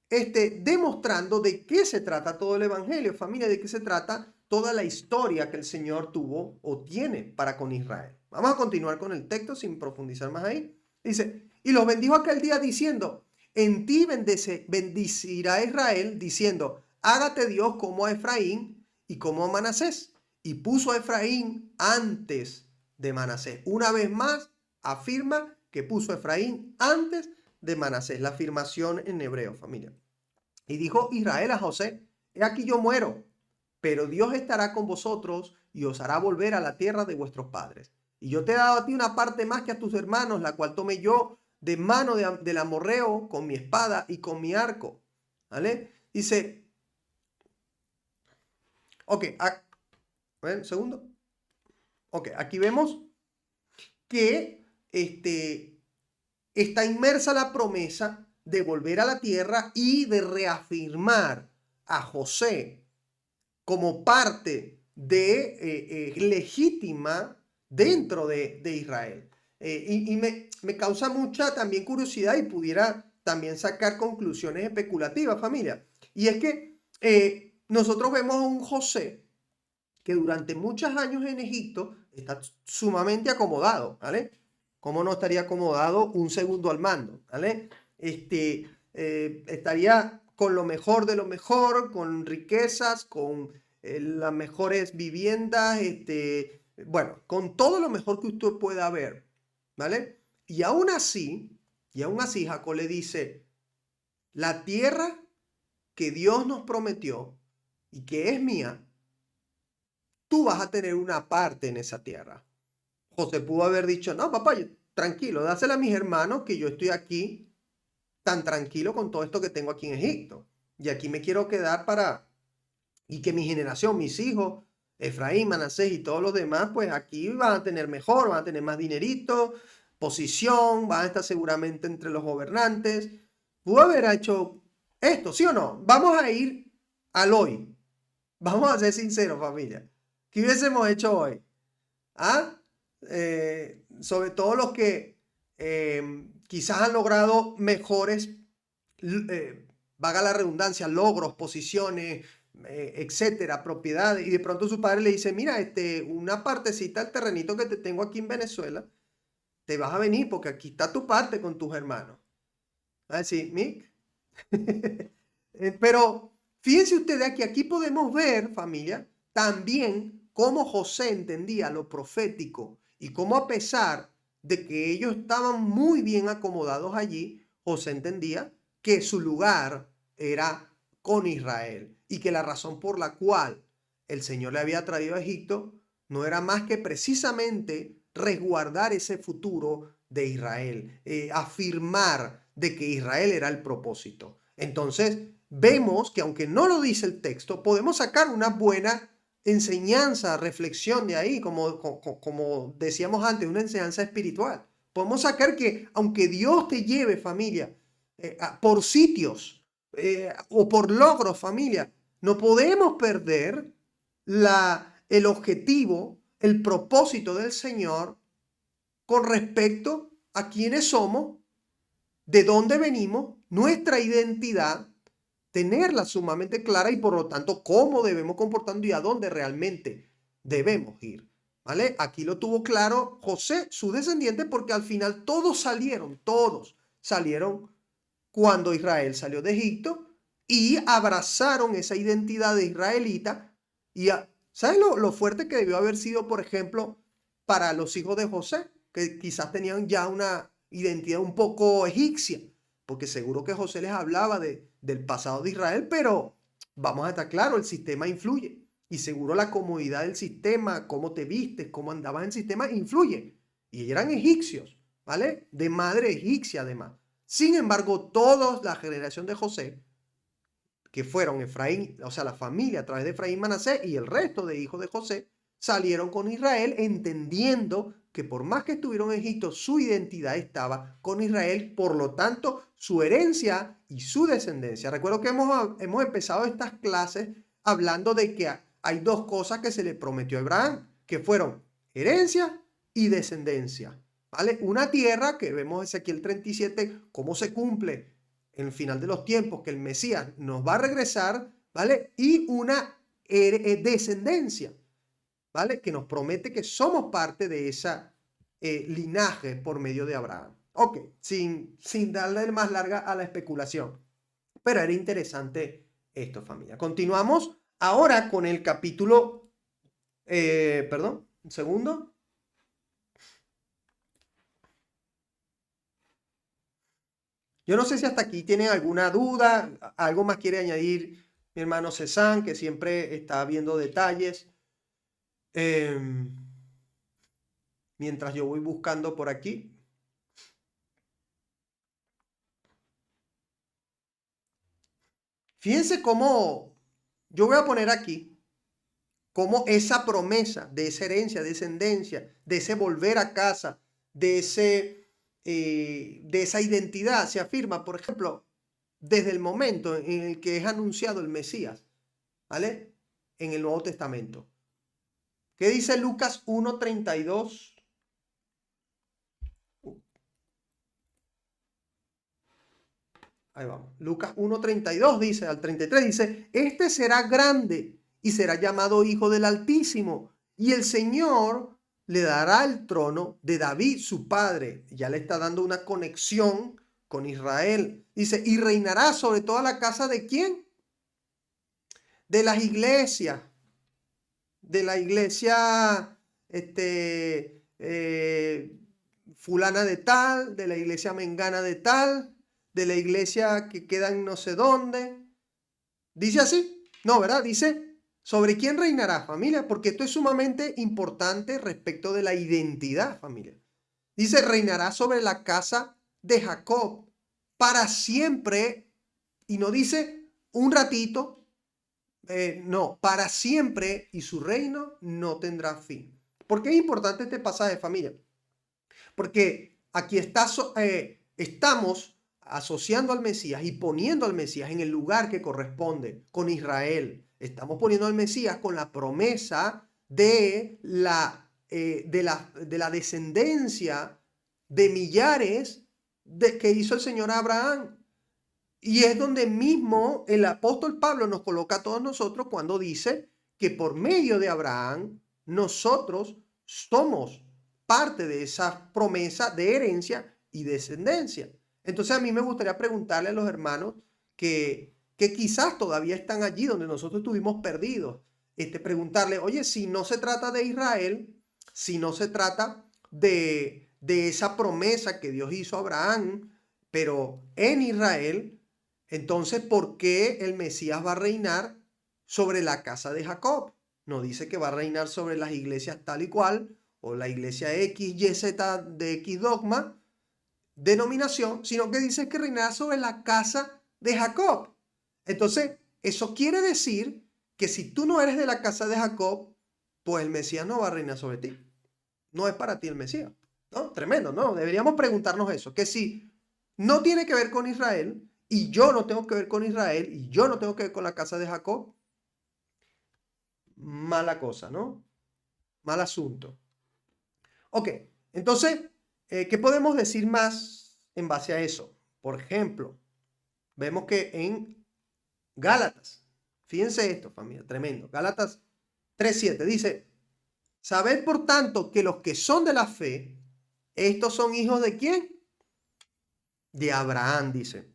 demostrando de qué se trata todo el Evangelio, familia, de qué se trata toda la historia que el Señor tuvo o tiene para con Israel. Vamos a continuar con el texto sin profundizar más ahí. Dice, y los bendijo aquel día diciendo, en ti bendecirá Israel, diciendo, hágate Dios como a Efraín y como a Manasés. Y puso a Efraín antes de Manasés. Una vez más, afirma que puso a Efraín antes de Manasés. La afirmación en hebreo, familia. Y dijo Israel a José, he aquí yo muero, pero Dios estará con vosotros y os hará volver a la tierra de vuestros padres. Y yo te he dado a ti una parte más que a tus hermanos, la cual tomé yo de mano del amorreo con mi espada y con mi arco. ¿Vale? Dice, ok, a ver, un segundo. Ok, aquí vemos que está inmersa la promesa de volver a la tierra y de reafirmar a José como parte legítima dentro de Israel. Y me causa mucha también curiosidad y pudiera también sacar conclusiones especulativas, familia. Y es que nosotros vemos a un José que durante muchos años en Egipto está sumamente acomodado, ¿vale? ¿Cómo no estaría acomodado un segundo al mando, ¿vale? Estaría con lo mejor de lo mejor, con riquezas, con las mejores viviendas, bueno, con todo lo mejor que usted pueda ver, ¿vale? Y aún así Jacob le dice, la tierra que Dios nos prometió y que es mía, tú vas a tener una parte en esa tierra. José pudo haber dicho, no, papá, tranquilo, dásela a mis hermanos que yo estoy aquí tan tranquilo con todo esto que tengo aquí en Egipto. Y aquí me quiero quedar y que mi generación, mis hijos, Efraín, Manasés y todos los demás, pues aquí van a tener mejor, van a tener más dinerito, posición, van a estar seguramente entre los gobernantes. Pudo haber hecho esto, ¿sí o no? Vamos a ir al hoy. Vamos a ser sinceros, familia. ¿Qué hubiésemos hecho hoy? ¿Ah? Sobre todo los que quizás han logrado mejores, vaga la redundancia, logros, posiciones, etcétera, propiedades, y de pronto su padre le dice, mira, una partecita del terrenito que te tengo aquí en Venezuela, te vas a venir porque aquí está tu parte con tus hermanos. Va a decir, Mick. Pero fíjense ustedes que aquí podemos ver, familia, también cómo José entendía lo profético y cómo a pesar de que ellos estaban muy bien acomodados allí, José entendía que su lugar era con Israel y que la razón por la cual el Señor le había traído a Egipto no era más que precisamente resguardar ese futuro de Israel, afirmar de que Israel era el propósito. Entonces, vemos que aunque no lo dice el texto, podemos sacar una buena enseñanza, reflexión de ahí, como decíamos antes, una enseñanza espiritual. Podemos sacar que aunque Dios te lleve, familia, por sitios o por logros, familia, no podemos perder el objetivo, el propósito del Señor con respecto a quiénes somos, de dónde venimos, nuestra identidad, tenerla sumamente clara y por lo tanto cómo debemos comportarnos y a dónde realmente debemos ir. ¿Vale? Aquí lo tuvo claro José, su descendiente, porque al final todos salieron cuando Israel salió de Egipto y abrazaron esa identidad de israelita. Y ¿sabes lo fuerte que debió haber sido, por ejemplo, para los hijos de José, que quizás tenían ya una identidad un poco egipcia? Porque seguro que José les hablaba del pasado de Israel, pero vamos a estar claros, el sistema influye. Y seguro la comodidad del sistema, cómo te vistes, cómo andabas en el sistema, influye. Y eran egipcios, ¿vale? De madre egipcia además. Sin embargo, toda la generación de José, que fueron Efraín, o sea, la familia a través de Efraín Manasés y el resto de hijos de José, salieron con Israel entendiendo que por más que estuvieron en Egipto, su identidad estaba con Israel, por lo tanto, su herencia y su descendencia. Recuerdo que hemos empezado estas clases hablando de que hay dos cosas que se le prometió a Abraham, que fueron herencia y descendencia. ¿Vale? Una tierra que vemos en Ezequiel 37, cómo se cumple en el final de los tiempos, que el Mesías nos va a regresar, ¿vale? Y una descendencia, ¿vale? Que nos promete que somos parte de esa linaje por medio de Abraham. Ok, sin darle más larga a la especulación. Pero era interesante esto, familia. Continuamos ahora con el capítulo, perdón, un segundo. Yo no sé si hasta aquí tienen alguna duda, algo más quiere añadir mi hermano Cezanne, que siempre está viendo detalles. Mientras yo voy buscando por aquí. Fíjense cómo, yo voy a poner aquí, cómo esa promesa de esa herencia, de descendencia, de ese volver a casa, de esa identidad se afirma, por ejemplo, desde el momento en el que es anunciado el Mesías, ¿vale? En el Nuevo Testamento. ¿Qué dice Lucas 1:32? Ahí vamos. Lucas 1:32 dice, al 33 dice, este será grande y será llamado Hijo del Altísimo, y el Señor le dará el trono de David, su padre. Ya le está dando una conexión con Israel. Dice, y reinará sobre toda la casa de ¿quién? De las iglesias. De la iglesia, fulana de tal, de la iglesia mengana de tal, de la iglesia que queda en no sé dónde. ¿Dice así? No, ¿verdad? Dice ¿Sobre quién reinará, familia? Porque esto es sumamente importante respecto de la identidad, familia. Dice, reinará sobre la casa de Jacob para siempre. Y no dice un ratito, no, para siempre, y su reino no tendrá fin. ¿Por qué es importante este pasaje, familia? Porque aquí estamos asociando al Mesías y poniendo al Mesías en el lugar que corresponde con Israel. Estamos poniendo al Mesías con la promesa de la descendencia de millares que hizo el Señor Abraham. Y es donde mismo el apóstol Pablo nos coloca a todos nosotros cuando dice que por medio de Abraham nosotros somos parte de esa promesa de herencia y descendencia. Entonces a mí me gustaría preguntarle a los hermanos que quizás todavía están allí donde nosotros estuvimos perdidos, preguntarle, oye, si no se trata de Israel, si no se trata de esa promesa que Dios hizo a Abraham, pero en Israel, entonces, ¿por qué el Mesías va a reinar sobre la casa de Jacob? No dice que va a reinar sobre las iglesias tal y cual, o la iglesia X, Y, Z de X dogma, denominación, sino que dice que reinará sobre la casa de Jacob. Entonces, eso quiere decir que si tú no eres de la casa de Jacob, pues el Mesías no va a reinar sobre ti. No es para ti el Mesías. ¿No? Tremendo, ¿no? Deberíamos preguntarnos eso, que si no tiene que ver con Israel, y yo no tengo que ver con Israel, y yo no tengo que ver con la casa de Jacob, mala cosa, ¿no? Mal asunto. Ok, entonces, ¿qué podemos decir más en base a eso? Por ejemplo, vemos que en Gálatas, fíjense esto, familia, tremendo. Gálatas 3:7 dice, sabed por tanto que los que son de la fe, estos son hijos de ¿quién? De Abraham, dice.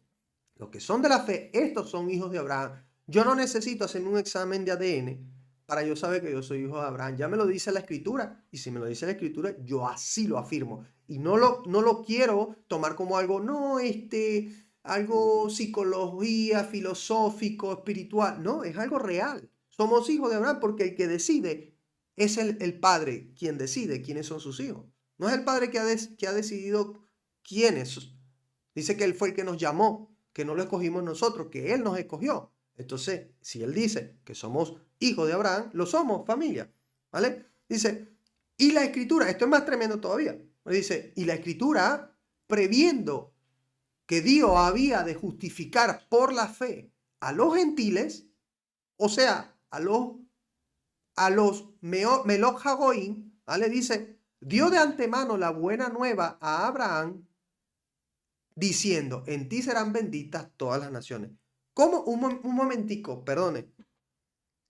Los que son de la fe, estos son hijos de Abraham. Yo no necesito hacerme un examen de ADN para yo saber que yo soy hijo de Abraham. Ya me lo dice la escritura. Y si me lo dice la escritura, yo así lo afirmo. Y no lo quiero tomar como algo, no, algo psicología, filosófico, espiritual. No, es algo real. Somos hijos de Abraham porque el que decide es el padre quien decide quiénes son sus hijos. No es el padre que ha decidido quiénes. Dice que él fue el que nos llamó, que no lo escogimos nosotros, que él nos escogió. Entonces, si él dice que somos hijos de Abraham, lo somos, familia. ¿Vale? Dice, y la escritura, esto es más tremendo todavía. Dice, y la escritura, previendo que Dios había de justificar por la fe a los gentiles, o sea, a los Melech Hagoim, ¿vale? Dice, dio de antemano la buena nueva a Abraham, diciendo, en ti serán benditas todas las naciones. ¿Cómo? Un momentico, perdone.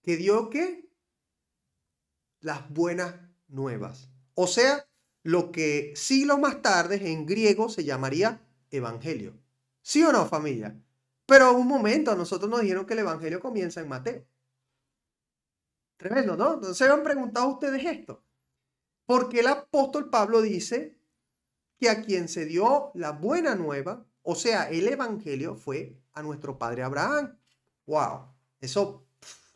¿Que dio qué? Las buenas nuevas. O sea, lo que siglos más tarde en griego se llamaría evangelio. ¿Sí o no, familia? Pero un momento, a nosotros nos dijeron que el evangelio comienza en Mateo. Tremendo, ¿no? Entonces se han preguntado ustedes esto. Porque el apóstol Pablo dice que a quien se dio la buena nueva, o sea, el evangelio, fue a nuestro padre Abraham. ¡Wow! Eso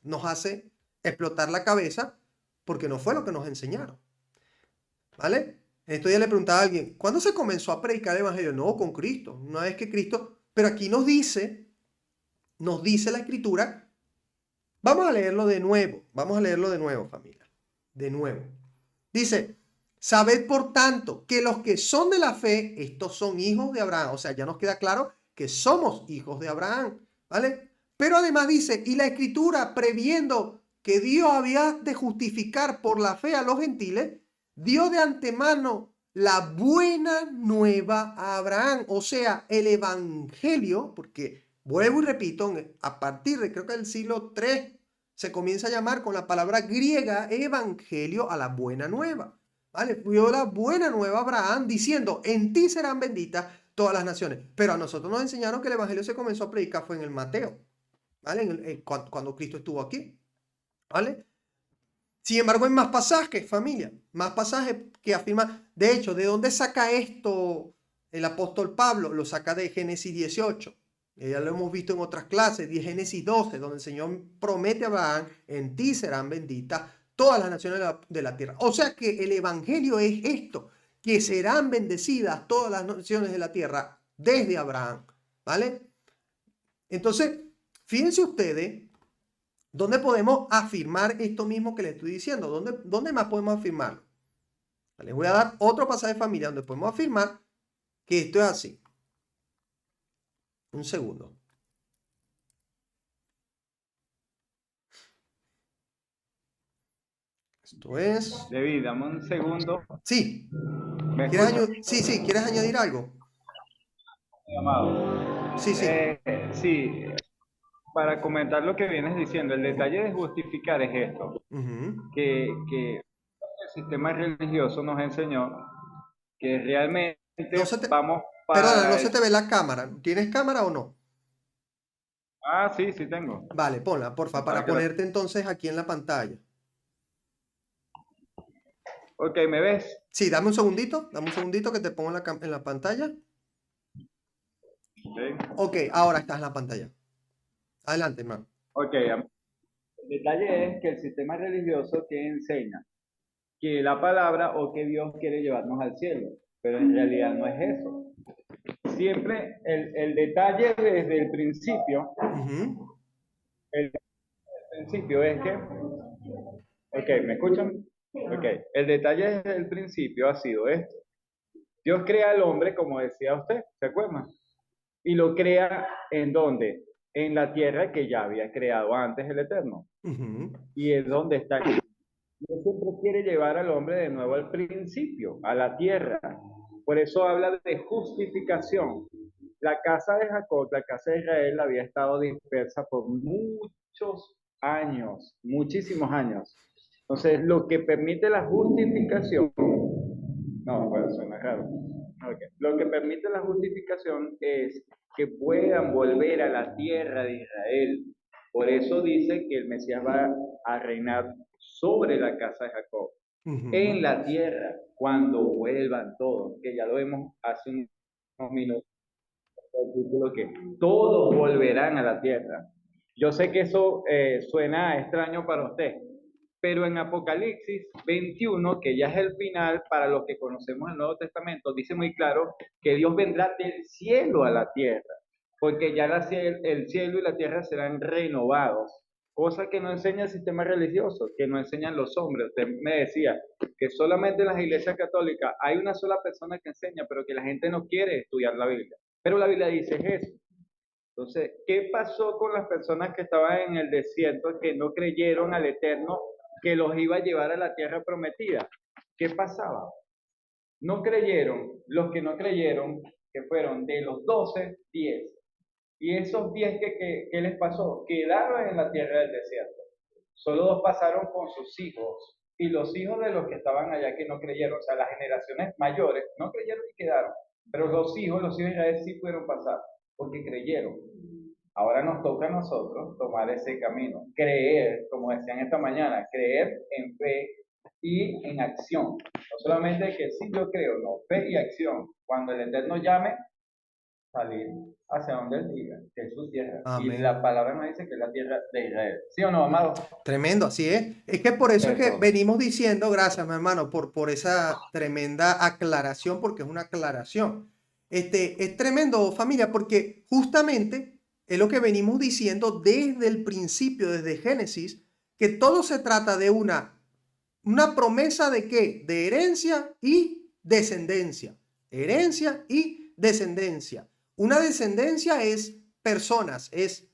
nos hace explotar la cabeza porque no fue lo que nos enseñaron. ¿Vale? Esto ya le preguntaba a alguien, ¿cuándo se comenzó a predicar el evangelio? No, con Cristo. Una vez que Cristo, pero aquí nos dice la escritura, vamos a leerlo de nuevo, familia. De nuevo. Dice, sabed por tanto que los que son de la fe, estos son hijos de Abraham. O sea, ya nos queda claro que somos hijos de Abraham, ¿vale? Pero además dice, y la escritura, previendo que Dios había de justificar por la fe a los gentiles, dio de antemano la buena nueva a Abraham. O sea, el evangelio, porque vuelvo y repito, a partir de creo que del siglo III, se comienza a llamar con la palabra griega evangelio a la buena nueva. ¿Vale? Dio la buena nueva a Abraham diciendo, en ti serán benditas todas las naciones. Pero a nosotros nos enseñaron que el evangelio se comenzó a predicar fue en el Mateo. ¿Vale? Cuando Cristo estuvo aquí. ¿Vale? Sin embargo, hay más pasajes, familia. Más pasajes que afirman. De hecho, ¿de dónde saca esto el apóstol Pablo? Lo saca de Génesis 18. Ya lo hemos visto en otras clases, de Génesis 12, donde el Señor promete a Abraham, en ti serán benditas todas las naciones de la tierra. O sea que el evangelio es esto, que serán bendecidas todas las naciones de la tierra desde Abraham, ¿vale? Entonces, fíjense ustedes, ¿dónde podemos afirmar esto mismo que les estoy diciendo? ¿Dónde más podemos afirmarlo? Les voy a dar otro pasaje de familia donde podemos afirmar que esto es así. Un segundo. Esto es... David, dame un segundo. Sí. ¿Me escuchas? Sí, ¿quieres añadir algo? Amado. Sí, sí. Sí, para comentar lo que vienes diciendo, el detalle de justificar es esto, Ujú. que el sistema religioso nos enseñó que realmente No se te... vamos Perdona, no para se el... te ve la cámara. ¿Tienes cámara o no? Ah, sí, sí tengo. Vale, ponla, porfa, Para para que la... ponerte entonces aquí en la pantalla. Ok, ¿me ves? Sí, dame un segundito que te pongo en la pantalla. Ok, Ok, ahora estás en la pantalla. Adelante, hermano. ok. El detalle es que el sistema religioso te enseña que la palabra o que Dios quiere llevarnos al cielo, pero en realidad no es eso. Siempre el detalle desde el principio, Ujú, el principio es que, ok, ¿me escuchan? Ok, el detalle desde el principio ha sido esto. Dios crea al hombre, como decía usted, ¿se acuerdan? Y lo crea ¿en dónde? En la tierra que ya había creado antes el Eterno. ujú, Y es donde está. Dios siempre quiere llevar al hombre de nuevo al principio, a la tierra. Por eso habla de justificación. La casa de Jacob, la casa de Israel, había estado dispersa por muchos años, muchísimos años. Entonces, lo que permite la justificación, no, bueno, suena raro. Okay. Lo que permite la justificación es que puedan volver a la tierra de Israel. Por eso dice que el Mesías va a reinar sobre la casa de Jacob, en ujú. la tierra, cuando vuelvan todos, que ya lo vemos hace unos minutos, el título que todos volverán a la tierra. Yo sé que eso suena extraño para usted, pero en Apocalipsis 21, que ya es el final para los que conocemos el Nuevo Testamento, dice muy claro que Dios vendrá del cielo a la tierra, porque ya el cielo y la tierra serán renovados, cosa que no enseña el sistema religioso, que no enseñan los hombres. Usted me decía que solamente en las iglesias católicas hay una sola persona que enseña, pero que la gente no quiere estudiar la Biblia. Pero la Biblia dice eso. Entonces, ¿qué pasó con las personas que estaban en el desierto, que no creyeron al Eterno que los iba a llevar a la tierra prometida? ¿Qué pasaba? No creyeron, los que no creyeron, que fueron de los 12, 10. Y esos 10, ¿qué les pasó? Quedaron en la tierra del desierto. Solo dos pasaron con sus hijos. Y los hijos de los que estaban allá que no creyeron, o sea, las generaciones mayores, no creyeron y quedaron. Pero los hijos de Israel sí pudieron pasar, porque creyeron. Ahora nos toca a nosotros tomar ese camino, creer, como decían esta mañana, creer en fe y en acción. No solamente que sí yo creo, no, fe y acción. Cuando el Eterno llame, salir hacia donde Él diga, que es su tierra. Y la Amén. palabra nos dice que es la tierra de Israel. ¿Sí o no, amado? Tremendo, así es. Es que por eso es que Eso. venimos diciendo, gracias, mi hermano, por esa tremenda aclaración, porque es una aclaración. Es tremendo, familia, porque justamente es lo que venimos diciendo desde el principio, desde Génesis, que todo se trata de una promesa de qué? De herencia y descendencia. Herencia y descendencia. Una descendencia es personas, es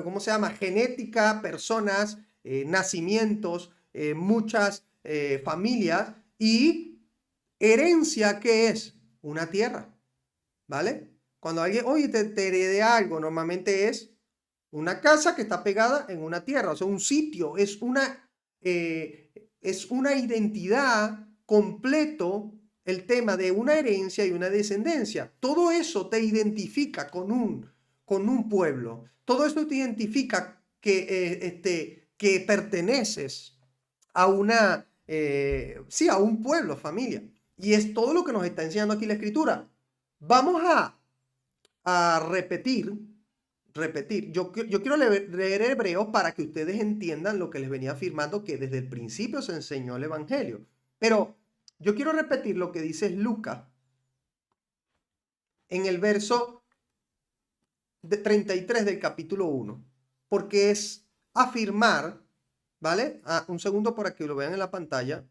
¿cómo se llama? Genética, personas, nacimientos, muchas familias y herencia, ¿qué es? Una tierra, ¿vale? Cuando alguien, oye, te herede algo, normalmente una casa que está pegada en una tierra, o sea, un sitio, es una identidad completo el tema de una herencia y una descendencia. Todo eso te identifica con un pueblo. Todo eso te identifica que perteneces a sí, a un pueblo, familia. Y es todo lo que nos está enseñando aquí la Escritura. Vamos a repetir. Yo quiero leer Hebreos para que ustedes entiendan lo que les venía afirmando, que desde el principio se enseñó el Evangelio. Pero yo quiero repetir lo que dice Lucas en el verso 33 del capítulo 1, porque es afirmar, ¿vale? Un segundo para que lo vean en la pantalla.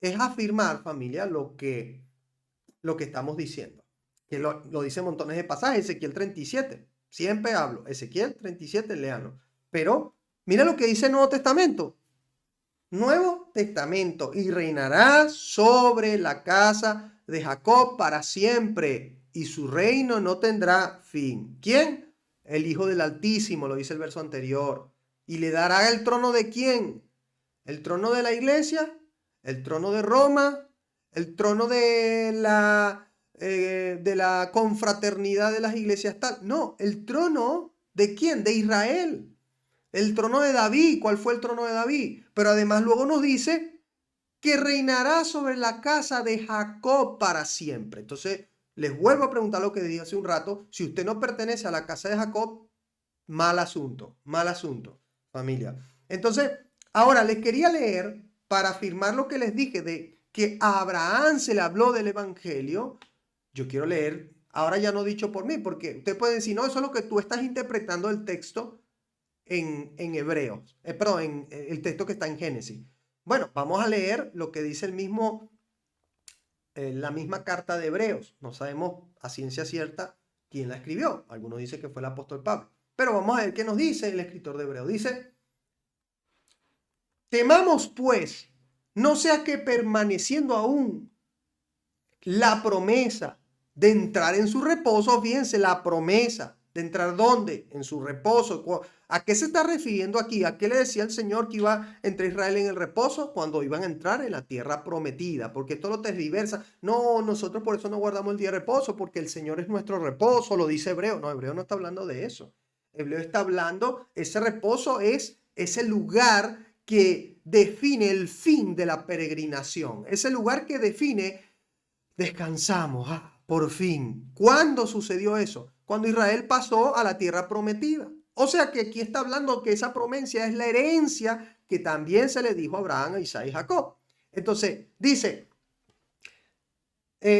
Es afirmar, familia, lo que estamos diciendo. Que lo dice montones de pasajes, Ezequiel 37. Siempre hablo, Ezequiel 37, léanlo. Pero mira lo que dice el Nuevo Testamento. Nuevo Testamento. Y reinará sobre la casa de Jacob para siempre. Y su reino no tendrá fin. ¿Quién? El Hijo del Altísimo, lo dice el verso anterior. ¿Y le dará el trono de quién? ¿El trono de la iglesia? ¿El trono de Roma? ¿El trono de la confraternidad de las iglesias tal? No, el trono ¿de quién? De Israel. El trono de David. ¿Cuál fue el trono de David? Pero además luego nos dice que reinará sobre la casa de Jacob para siempre. Entonces, les vuelvo a preguntar lo que dije hace un rato. Si usted no pertenece a la casa de Jacob, mal asunto, familia. Entonces, ahora les quería leer para afirmar lo que les dije de que a Abraham se le habló del evangelio. Yo quiero leer, ahora ya no dicho por mí, porque usted puede decir, no, eso es lo que tú estás interpretando el texto en Hebreos, perdón, en el texto que está en Génesis. Bueno, vamos a leer lo que dice la misma carta de Hebreos. No sabemos a ciencia cierta quién la escribió. Algunos dicen que fue el apóstol Pablo. Pero vamos a ver qué nos dice el escritor de Hebreos. Dice, temamos pues, no sea que permaneciendo aún la promesa de entrar en su reposo, fíjense, la promesa de entrar ¿dónde? En su reposo. ¿A qué se está refiriendo aquí? ¿A qué le decía el Señor que iba a entrar Israel en el reposo? Cuando iban a entrar en la tierra prometida, porque esto lo tergiversa. No, nosotros por eso no guardamos el día de reposo, porque el Señor es nuestro reposo, lo dice Hebreo. No, Hebreo no está hablando de eso. Hebreo está hablando, ese reposo es ese lugar que define el fin de la peregrinación, ese lugar que define descansamos, por fin. ¿Cuándo sucedió eso? Cuando Israel pasó a la tierra prometida. O sea que aquí está hablando que esa promesa es la herencia que también se le dijo a Abraham, a Isaac y Jacob. Entonces, dice,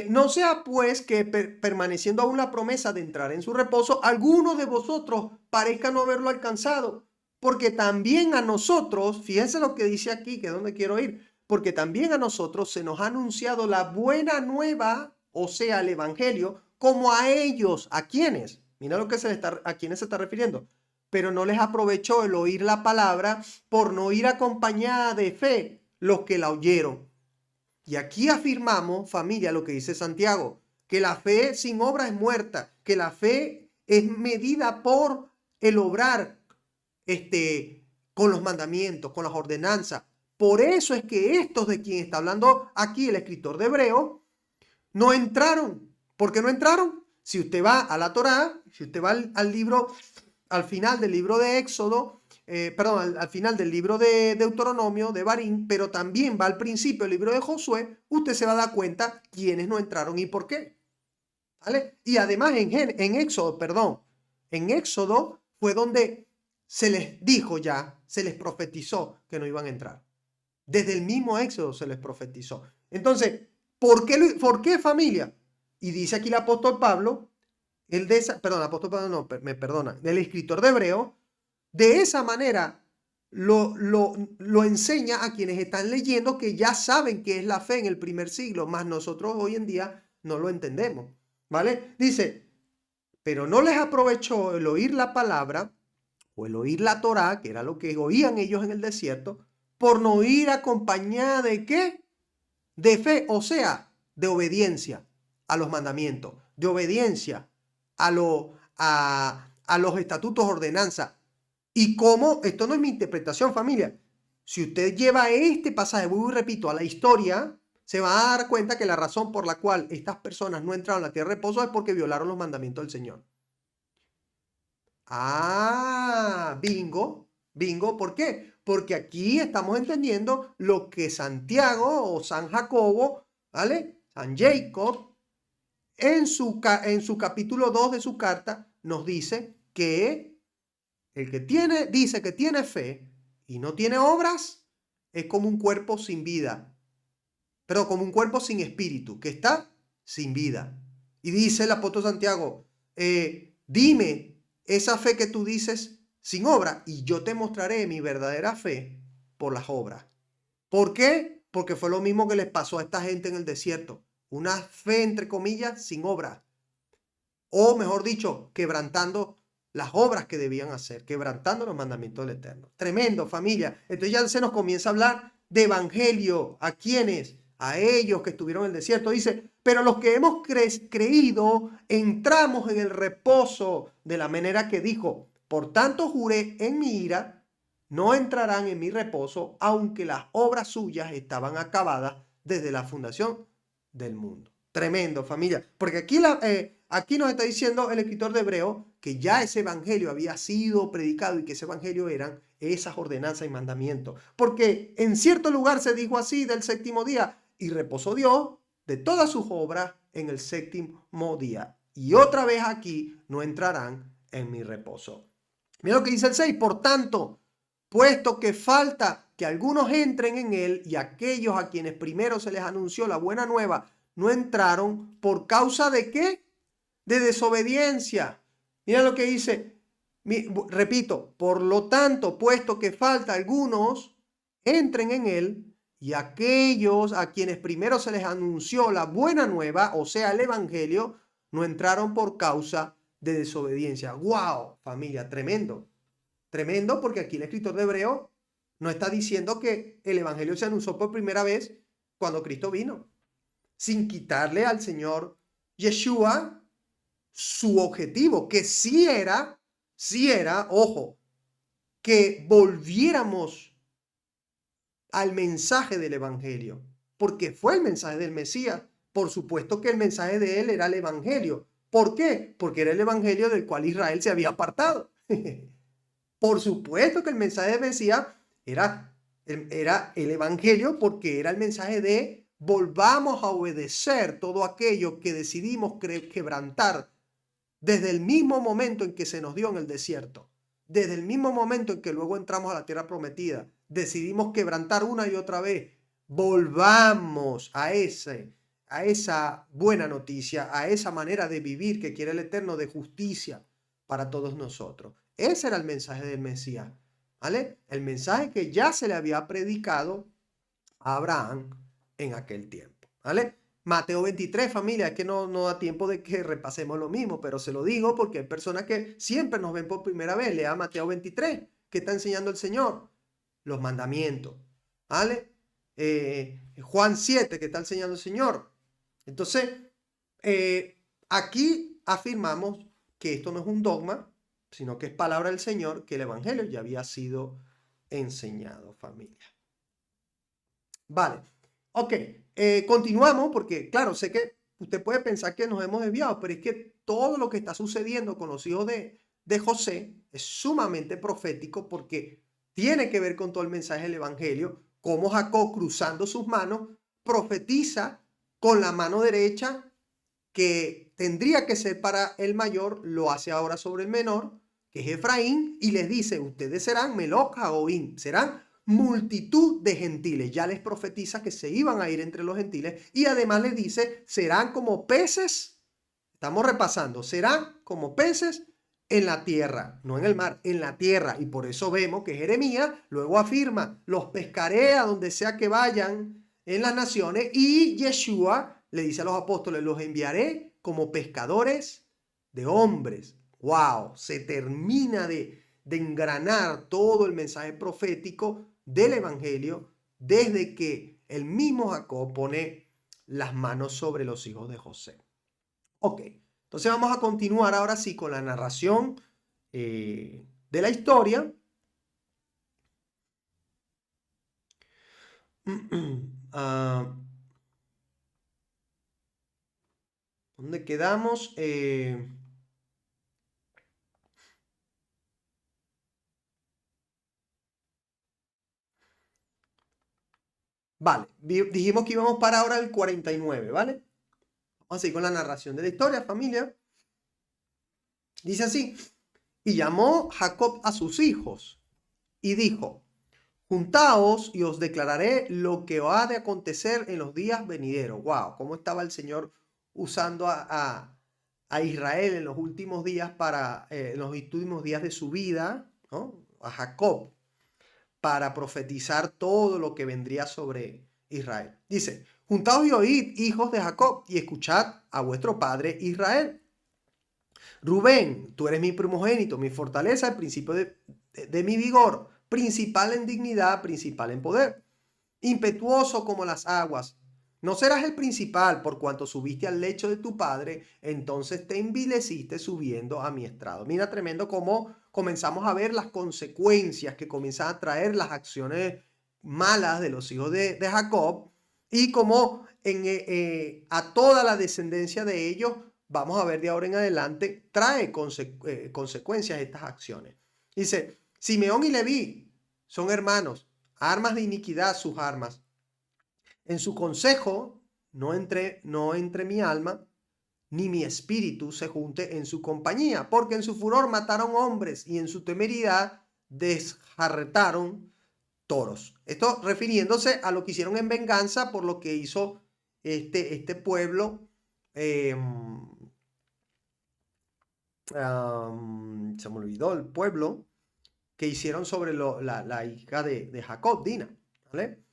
no sea pues que permaneciendo aún la promesa de entrar en su reposo, algunos de vosotros parezca no haberlo alcanzado, porque también a nosotros, fíjense lo que dice aquí, que es donde quiero ir, porque también a nosotros se nos ha anunciado la buena nueva, o sea, el evangelio, como a ellos. ¿A quiénes? Mira lo que a quiénes se está refiriendo. Pero no les aprovechó el oír la palabra por no ir acompañada de fe los que la oyeron. Y aquí afirmamos, familia, lo que dice Santiago, que la fe sin obra es muerta, que la fe es medida por el obrar con los mandamientos, con las ordenanzas. Por eso es que estos de quien está hablando aquí el escritor de Hebreo no entraron. ¿Por qué no entraron? Si usted va a la Torá, si usted va al libro, al final del libro de Éxodo, perdón, al final del libro de Deuteronomio, de Barín, pero también va al principio del libro de Josué, usted se va a dar cuenta quiénes no entraron y por qué. ¿Vale? Y además en Éxodo, perdón, en Éxodo fue donde se les dijo ya, se les profetizó que no iban a entrar. Desde el mismo Éxodo se les profetizó. Entonces, ¿por qué familia? Y dice aquí el apóstol Pablo, el apóstol Pablo no, me perdona, el escritor de Hebreo, de esa manera lo enseña a quienes están leyendo que ya saben qué es la fe en el primer siglo, más nosotros hoy en día no lo entendemos, ¿vale? Dice, pero no les aprovechó el oír la palabra o el oír la Torá, que era lo que oían ellos en el desierto, por no ir acompañada de ¿qué? De fe, o sea, de obediencia a los mandamientos, de obediencia a los estatutos, ordenanzas. Y cómo, esto no es mi interpretación, familia. Si usted lleva este pasaje, vuelvo y repito, a la historia, se va a dar cuenta que la razón por la cual estas personas no entraron a la tierra de reposo es porque violaron los mandamientos del Señor. Ah, bingo, bingo, ¿por qué? porque aquí estamos entendiendo lo que Santiago o San Jacobo, ¿vale? San Jacob, en su capítulo 2 de su carta, nos dice que el que dice que tiene fe y no tiene obras, es como un cuerpo sin vida, pero como un cuerpo sin espíritu, que está sin vida. Y dice el apóstol Santiago, dime esa fe que tú dices sin obra y yo te mostraré mi verdadera fe por las obras. ¿Por qué? Porque fue lo mismo que les pasó a esta gente en el desierto. Una fe, entre comillas, sin obra. O mejor dicho, quebrantando las obras que debían hacer, quebrantando los mandamientos del Eterno. Tremendo, familia. Entonces ya se nos comienza a hablar de evangelio. ¿A quiénes? A ellos que estuvieron en el desierto. Dice, pero los que hemos creído, entramos en el reposo de la manera que dijo, por tanto juré en mi ira, no entrarán en mi reposo, aunque las obras suyas estaban acabadas desde la fundación del mundo. Tremendo, familia. Porque aquí nos está diciendo el escritor de Hebreo que ya ese evangelio había sido predicado y que ese evangelio eran esas ordenanzas y mandamientos. Porque en cierto lugar se dijo así del séptimo día, y reposó Dios de todas sus obras en el séptimo día. Y otra vez aquí no entrarán en mi reposo. Mira lo que dice el 6. Por tanto, puesto que falta que algunos entren en él y aquellos a quienes primero se les anunció la buena nueva no entraron, ¿por causa de qué? De desobediencia. Mira lo que dice, repito, por lo tanto, puesto que falta algunos entren en él y aquellos a quienes primero se les anunció la buena nueva, o sea, el evangelio, no entraron por causa de desobediencia. ¡Wow! Familia, tremendo. Tremendo porque aquí el escritor de Hebreo no está diciendo que el evangelio se anunció por primera vez cuando Cristo vino, sin quitarle al Señor Yeshua su objetivo, que sí era, ojo, que volviéramos al mensaje del evangelio, porque fue el mensaje del Mesías. Por supuesto que el mensaje de él era el evangelio. ¿Por qué? Porque era el evangelio del cual Israel se había apartado. Por supuesto que el mensaje del Mesías era el evangelio, porque era el mensaje de volvamos a obedecer todo aquello que decidimos quebrantar desde el mismo momento en que se nos dio en el desierto, desde el mismo momento en que luego entramos a la tierra prometida, decidimos quebrantar una y otra vez. Volvamos a esa buena noticia, a esa manera de vivir que quiere el Eterno, de justicia para todos nosotros. Ese era el mensaje del Mesías, ¿vale? El mensaje que ya se le había predicado a Abraham en aquel tiempo, ¿vale? Mateo 23, familia, es que no da tiempo de que repasemos lo mismo, pero se lo digo porque hay personas que siempre nos ven por primera vez. Lea Mateo 23, que está enseñando el Señor, los mandamientos, ¿vale? Juan 7, que está enseñando el Señor. Entonces, aquí afirmamos que esto no es un dogma, sino que es palabra del Señor, que el Evangelio ya había sido enseñado, familia. Vale, ok, continuamos porque, claro, sé que usted puede pensar que nos hemos desviado, pero es que todo lo que está sucediendo con los hijos de José es sumamente profético porque tiene que ver con todo el mensaje del Evangelio, como Jacob, cruzando sus manos, profetiza con la mano derecha que tendría que ser para el mayor, lo hace ahora sobre el menor, que es Efraín, y les dice, ustedes serán Meloc Hagoim, serán multitud de gentiles. Ya les profetiza que se iban a ir entre los gentiles y además les dice, serán como peces, estamos repasando, serán como peces en la tierra, no en el mar, en la tierra. Y por eso vemos que Jeremías luego afirma, los pescaré a donde sea que vayan en las naciones, y Yeshua le dice a los apóstoles, los enviaré como pescadores de hombres. ¡Wow! Se termina de engranar todo el mensaje profético del Evangelio desde que el mismo Jacob pone las manos sobre los hijos de José. Ok, entonces vamos a continuar ahora sí con la narración de la historia. ¿Dónde quedamos? Vale, dijimos que íbamos para ahora el 49, ¿vale? Vamos a seguir con la narración de la historia, familia. Dice así, y llamó Jacob a sus hijos y dijo, juntaos y os declararé lo que ha de acontecer en los días venideros. Wow, cómo estaba el Señor usando a Israel en los últimos días en los últimos días de su vida, ¿no? A Jacob, para profetizar todo lo que vendría sobre Israel. Dice, juntaos y oíd, hijos de Jacob, y escuchad a vuestro padre Israel. Rubén, tú eres mi primogénito, mi fortaleza, el principio de mi vigor, principal en dignidad, principal en poder, impetuoso como las aguas. No serás el principal por cuanto subiste al lecho de tu padre, entonces te envileciste subiendo a mi estrado. Mira, tremendo cómo comenzamos a ver las consecuencias que comienzan a traer las acciones malas de los hijos de Jacob y cómo a toda la descendencia de ellos, vamos a ver de ahora en adelante, trae consecuencias estas acciones. Dice, Simeón y Leví son hermanos, armas de iniquidad sus armas. En su consejo no entre mi alma, ni mi espíritu se junte en su compañía, porque en su furor mataron hombres y en su temeridad desjarretaron toros. Esto refiriéndose a lo que hicieron en venganza por lo que hizo este pueblo. Se me olvidó el pueblo que hicieron sobre la hija de Jacob, Dina. ¿Vale?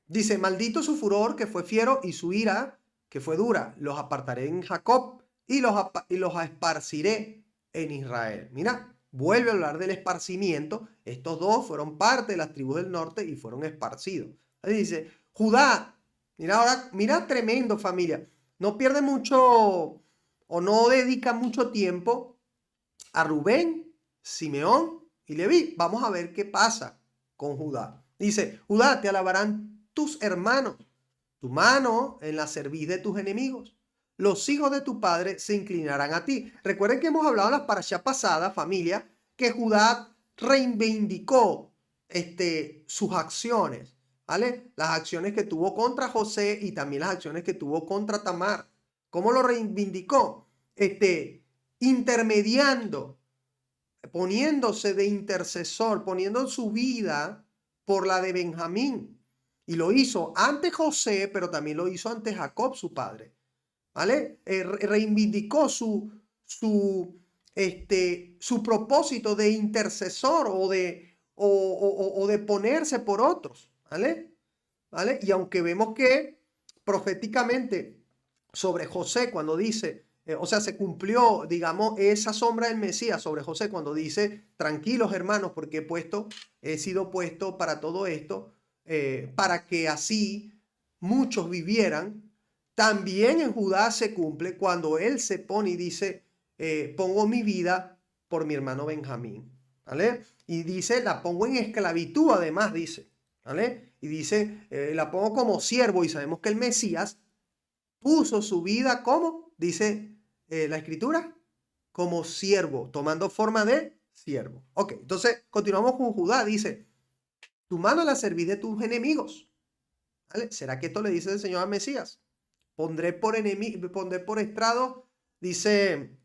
Dice, maldito su furor que fue fiero y su ira que fue dura. Los apartaré en Jacob y los esparciré en Israel. Mira, vuelve a hablar del esparcimiento. Estos dos fueron parte de las tribus del norte y fueron esparcidos. Ahí dice, Judá, mira ahora, mira tremendo familia. No pierde mucho o no dedica mucho tiempo a Rubén, Simeón y Leví. Vamos a ver qué pasa con Judá. Dice, Judá, te alabarán tus hermanos, tu mano en la cerviz de tus enemigos. Los hijos de tu padre se inclinarán a ti. Recuerden que hemos hablado en la parashá pasada, familia, que Judá reivindicó sus acciones, ¿vale? Las acciones que tuvo contra José y también las acciones que tuvo contra Tamar. ¿Cómo lo reivindicó? Intermediando, poniéndose de intercesor, poniendo su vida por la de Benjamín. Y lo hizo ante José, pero también lo hizo ante Jacob, su padre. ¿Vale? Reivindicó su propósito de intercesor o de ponerse por otros. ¿Vale? ¿Vale? Y aunque vemos que proféticamente sobre José cuando dice, o sea, se cumplió, digamos, esa sombra del Mesías sobre José cuando dice, tranquilos hermanos, porque he sido puesto para todo esto, para que así muchos vivieran. También en Judá se cumple cuando él se pone y dice, pongo mi vida por mi hermano Benjamín, ¿vale? Y dice, la pongo en esclavitud además, dice, ¿vale? Y dice, la pongo como siervo y sabemos que el Mesías puso su vida como, dice la escritura, como siervo, tomando forma de siervo. Ok, entonces continuamos con Judá, dice, tu mano la serví de tus enemigos. ¿Vale? ¿Será que esto le dice el Señor al Mesías? Pondré por estrado, dice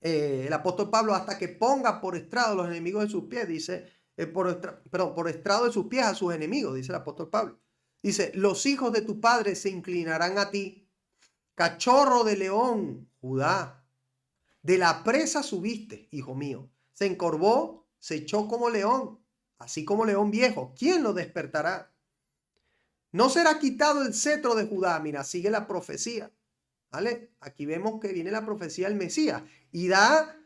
el apóstol Pablo, hasta que ponga por estrado los enemigos de sus pies, dice, por estrado de sus pies a sus enemigos, dice el apóstol Pablo. Dice, los hijos de tu padre se inclinarán a ti. Cachorro de león, Judá, de la presa subiste, hijo mío. Se encorvó, se echó como león, así como león viejo. ¿Quién lo despertará? No será quitado el cetro de Judá. Mira, sigue la profecía. ¿Vale? Aquí vemos que viene la profecía del Mesías. Y da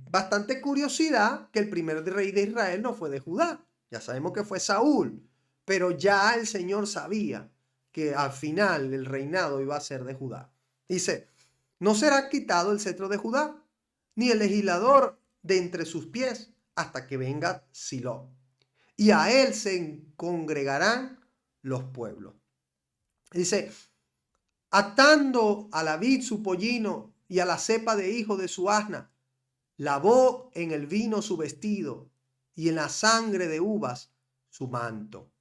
bastante curiosidad que el primer rey de Israel no fue de Judá. Ya sabemos que fue Saúl. Pero ya el Señor sabía que al final el reinado iba a ser de Judá. Dice, no será quitado el cetro de Judá, ni el legislador de entre sus pies, hasta que venga Silo. Y a él se congregarán los pueblos. Dice, atando a la vid su pollino y a la cepa de hijo de su asna, lavó en el vino su vestido y en la sangre de uvas su manto.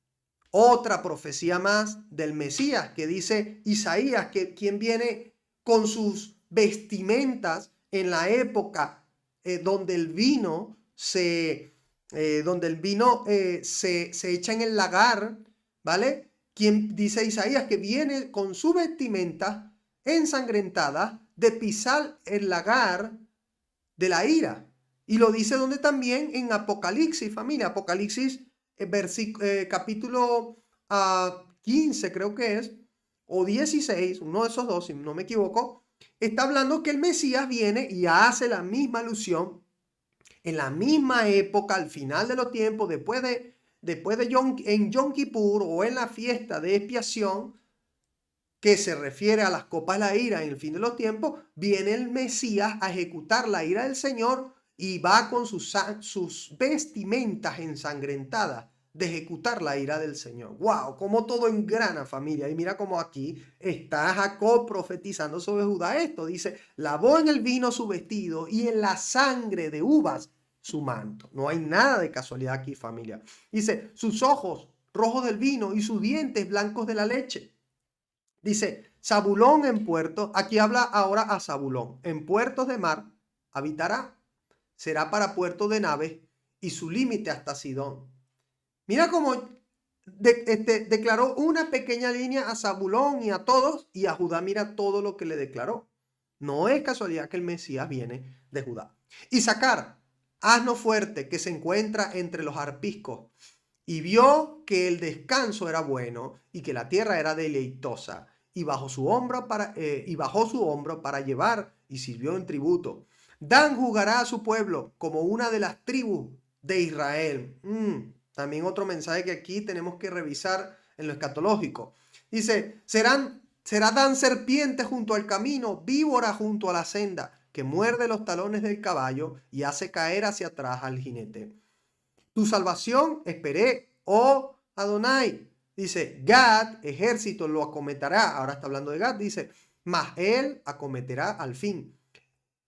Otra profecía más del Mesías que dice Isaías, que quien viene con sus vestimentas en la época donde el vino se echa en el lagar, ¿vale? Quien dice Isaías que viene con su vestimenta ensangrentada de pisar el lagar de la ira. Y lo dice donde también en Apocalipsis, familia. Apocalipsis, capítulo 15 creo que es, o 16, uno de esos dos, si no me equivoco, está hablando que el Mesías viene y hace la misma alusión en la misma época, al final de los tiempos, después de en Yom Kippur o en la fiesta de expiación, que se refiere a las copas de la ira en el fin de los tiempos, viene el Mesías a ejecutar la ira del Señor y va con sus vestimentas ensangrentadas de ejecutar la ira del Señor. ¡Wow! Como todo engrana, familia. Y mira cómo aquí está Jacob profetizando sobre Judá esto. Dice, lavó en el vino su vestido y en la sangre de uvas su manto. No hay nada de casualidad aquí, familia. Dice, sus ojos rojos del vino y sus dientes blancos de la leche. Dice, Zabulón en puertos, aquí habla ahora a Zabulón, en puertos de mar habitará, será para puertos de naves y su límite hasta Sidón. Mira cómo declaró una pequeña línea a Zabulón y a todos, y a Judá mira todo lo que le declaró. No es casualidad que el Mesías viene de Judá. Isaacar, asno fuerte que se encuentra entre los arpiscos, y vio que el descanso era bueno y que la tierra era deleitosa, y bajó su hombro para llevar y sirvió en tributo. Dan jugará a su pueblo como una de las tribus de Israel. También otro mensaje que aquí tenemos que revisar en lo escatológico. Dice, será Dan serpiente junto al camino, víbora junto a la senda, que muerde los talones del caballo y hace caer hacia atrás al jinete. Tu salvación esperé, oh Adonai. Dice, Gad, ejército, lo acometerá. Ahora está hablando de Gad. Dice, mas él acometerá al fin.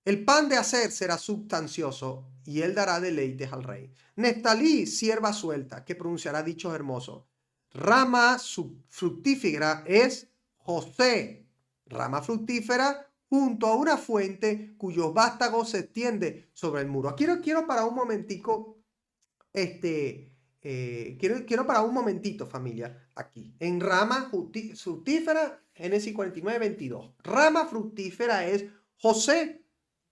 El pan de hacer será sustancioso y él dará deleites al rey. Neftalí, sierva suelta, que pronunciará dichos hermosos. Rama fructífera es José. Rama fructífera junto a una fuente cuyos vástagos se extiende sobre el muro. Aquí quiero parar un momentico, quiero parar un momentito, familia, aquí. En rama fructífera, Génesis 49, 22. Rama fructífera es José.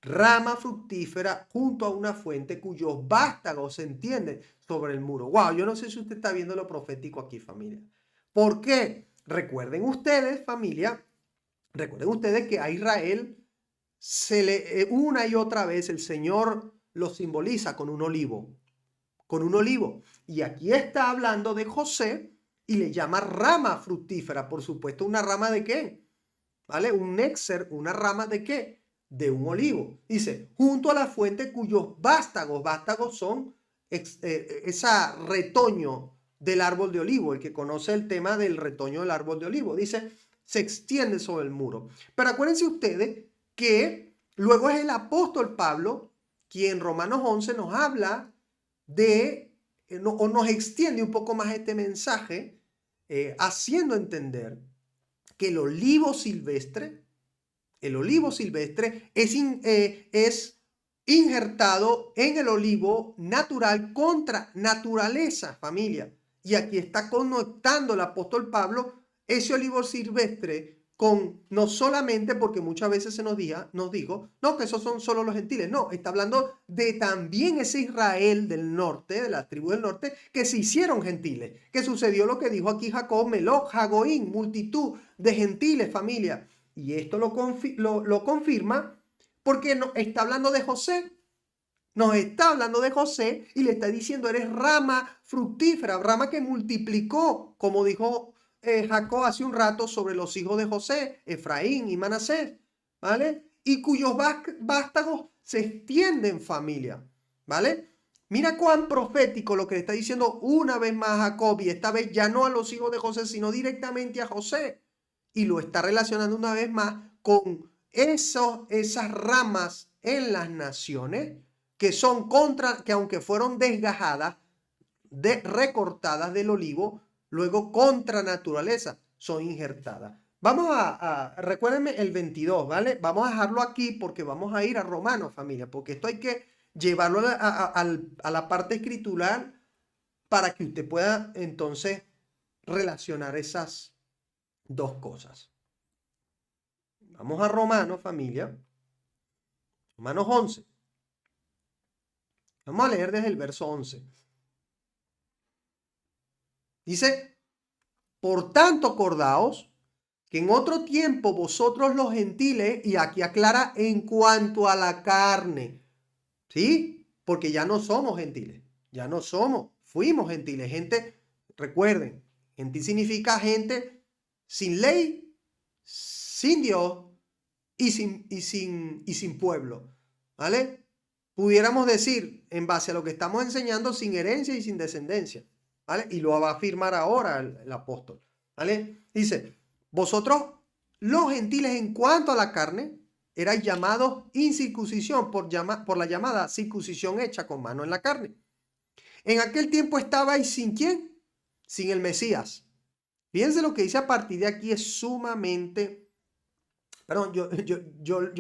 Rama fructífera junto a una fuente cuyos vástagos se entienden sobre el muro. Wow, yo no sé si usted está viendo lo profético aquí, familia. ¿Por qué? Recuerden ustedes, familia, recuerden ustedes que a Israel una y otra vez el Señor lo simboliza con un olivo. Con un olivo. Y aquí está hablando de José y le llama rama fructífera. Por supuesto, ¿una rama de qué? ¿Vale? Un néxer, ¿una rama de qué? De un olivo. Dice, junto a la fuente cuyos vástagos son esa retoño del árbol de olivo. El que conoce el tema del retoño del árbol de olivo. Dice, se extiende sobre el muro. Pero acuérdense ustedes que luego es el apóstol Pablo quien en Romanos 11 nos habla o nos extiende un poco más este mensaje, haciendo entender que el olivo silvestre es injertado en el olivo natural contra naturaleza, familia. Y aquí está conectando el apóstol Pablo ese olivo silvestre con, no solamente porque muchas veces se nos dijo, no, que esos son solo los gentiles. No, está hablando de también ese Israel del norte, de la tribu del norte, que se hicieron gentiles. Que sucedió lo que dijo aquí Jacob, Meloj, Hagoín, multitud de gentiles, familia. Y esto lo confirma porque está hablando de José. Nos está hablando de José y le está diciendo, eres rama fructífera, rama que multiplicó, como dijo Jacob hace un rato sobre los hijos de José, Efraín y Manasés, ¿vale? Y cuyos vástagos se extienden, familia, ¿vale? Mira cuán profético lo que le está diciendo una vez más a Jacob, y esta vez ya no a los hijos de José, sino directamente a José. Y lo está relacionando una vez más con esas ramas en las naciones que son que aunque fueron desgajadas, recortadas del olivo, luego contra naturaleza son injertadas. Vamos recuérdenme el 22, ¿vale? Vamos a dejarlo aquí porque vamos a ir a Romanos, familia, porque esto hay que llevarlo a la parte escritural para que usted pueda entonces relacionar esas dos cosas. Vamos a Romanos, familia. Romanos 11. Vamos a leer desde el verso 11. Dice, por tanto, acordaos que en otro tiempo vosotros los gentiles, y aquí aclara en cuanto a la carne, ¿sí? Porque ya no somos gentiles, ya no somos, fuimos gentiles. Gente, recuerden, gentil significa gente sin ley, sin Dios y sin pueblo, ¿vale? Pudiéramos decir, en base a lo que estamos enseñando, sin herencia y sin descendencia, ¿vale? Y lo va a afirmar ahora el apóstol, ¿vale? Dice, vosotros, los gentiles, en cuanto a la carne, erais llamados incircuncisión por la llamada circuncisión hecha con mano en la carne. En aquel tiempo estabais sin ¿quién? Sin el Mesías. Fíjense lo que dice a partir de aquí, es sumamente... Perdón, yo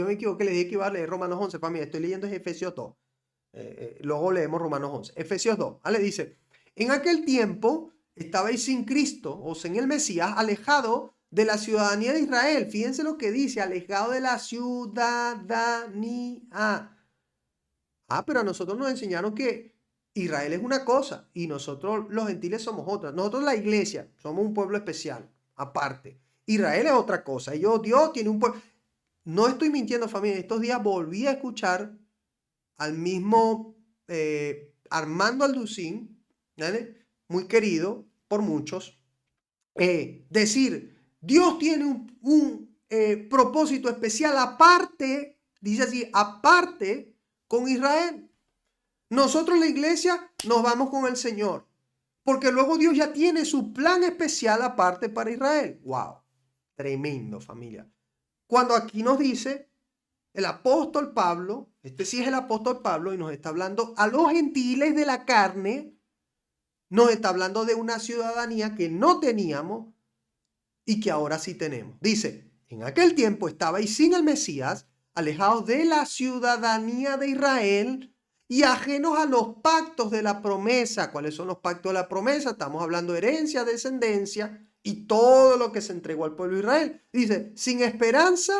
me equivoqué, le dije que iba a leer Romanos 11, familia, estoy leyendo Efesios 2. Luego leemos Romanos 11. Efesios 2, ¿vale? Dice, en aquel tiempo estabais sin Cristo, o sin el Mesías, alejado de la ciudadanía de Israel. Fíjense lo que dice, alejado de la ciudadanía. Pero a nosotros nos enseñaron que Israel es una cosa y nosotros los gentiles somos otra. Nosotros la iglesia somos un pueblo especial, aparte. Israel es otra cosa. Dios tiene un pueblo. No estoy mintiendo, familia. Estos días volví a escuchar al mismo Armando Alducín, ¿vale? Muy querido por muchos, decir, Dios tiene un propósito especial aparte, dice así, aparte con Israel. Nosotros la iglesia nos vamos con el Señor, porque luego Dios ya tiene su plan especial aparte para Israel. ¡Wow! Tremendo, familia. Cuando aquí nos dice el apóstol Pablo, este sí es el apóstol Pablo y nos está hablando a los gentiles de la carne, nos está hablando de una ciudadanía que no teníamos y que ahora sí tenemos. Dice, en aquel tiempo estabais sin el Mesías, alejados de la ciudadanía de Israel y ajenos a los pactos de la promesa. ¿Cuáles son los pactos de la promesa? Estamos hablando de herencia, descendencia y todo lo que se entregó al pueblo de Israel. Dice, sin esperanza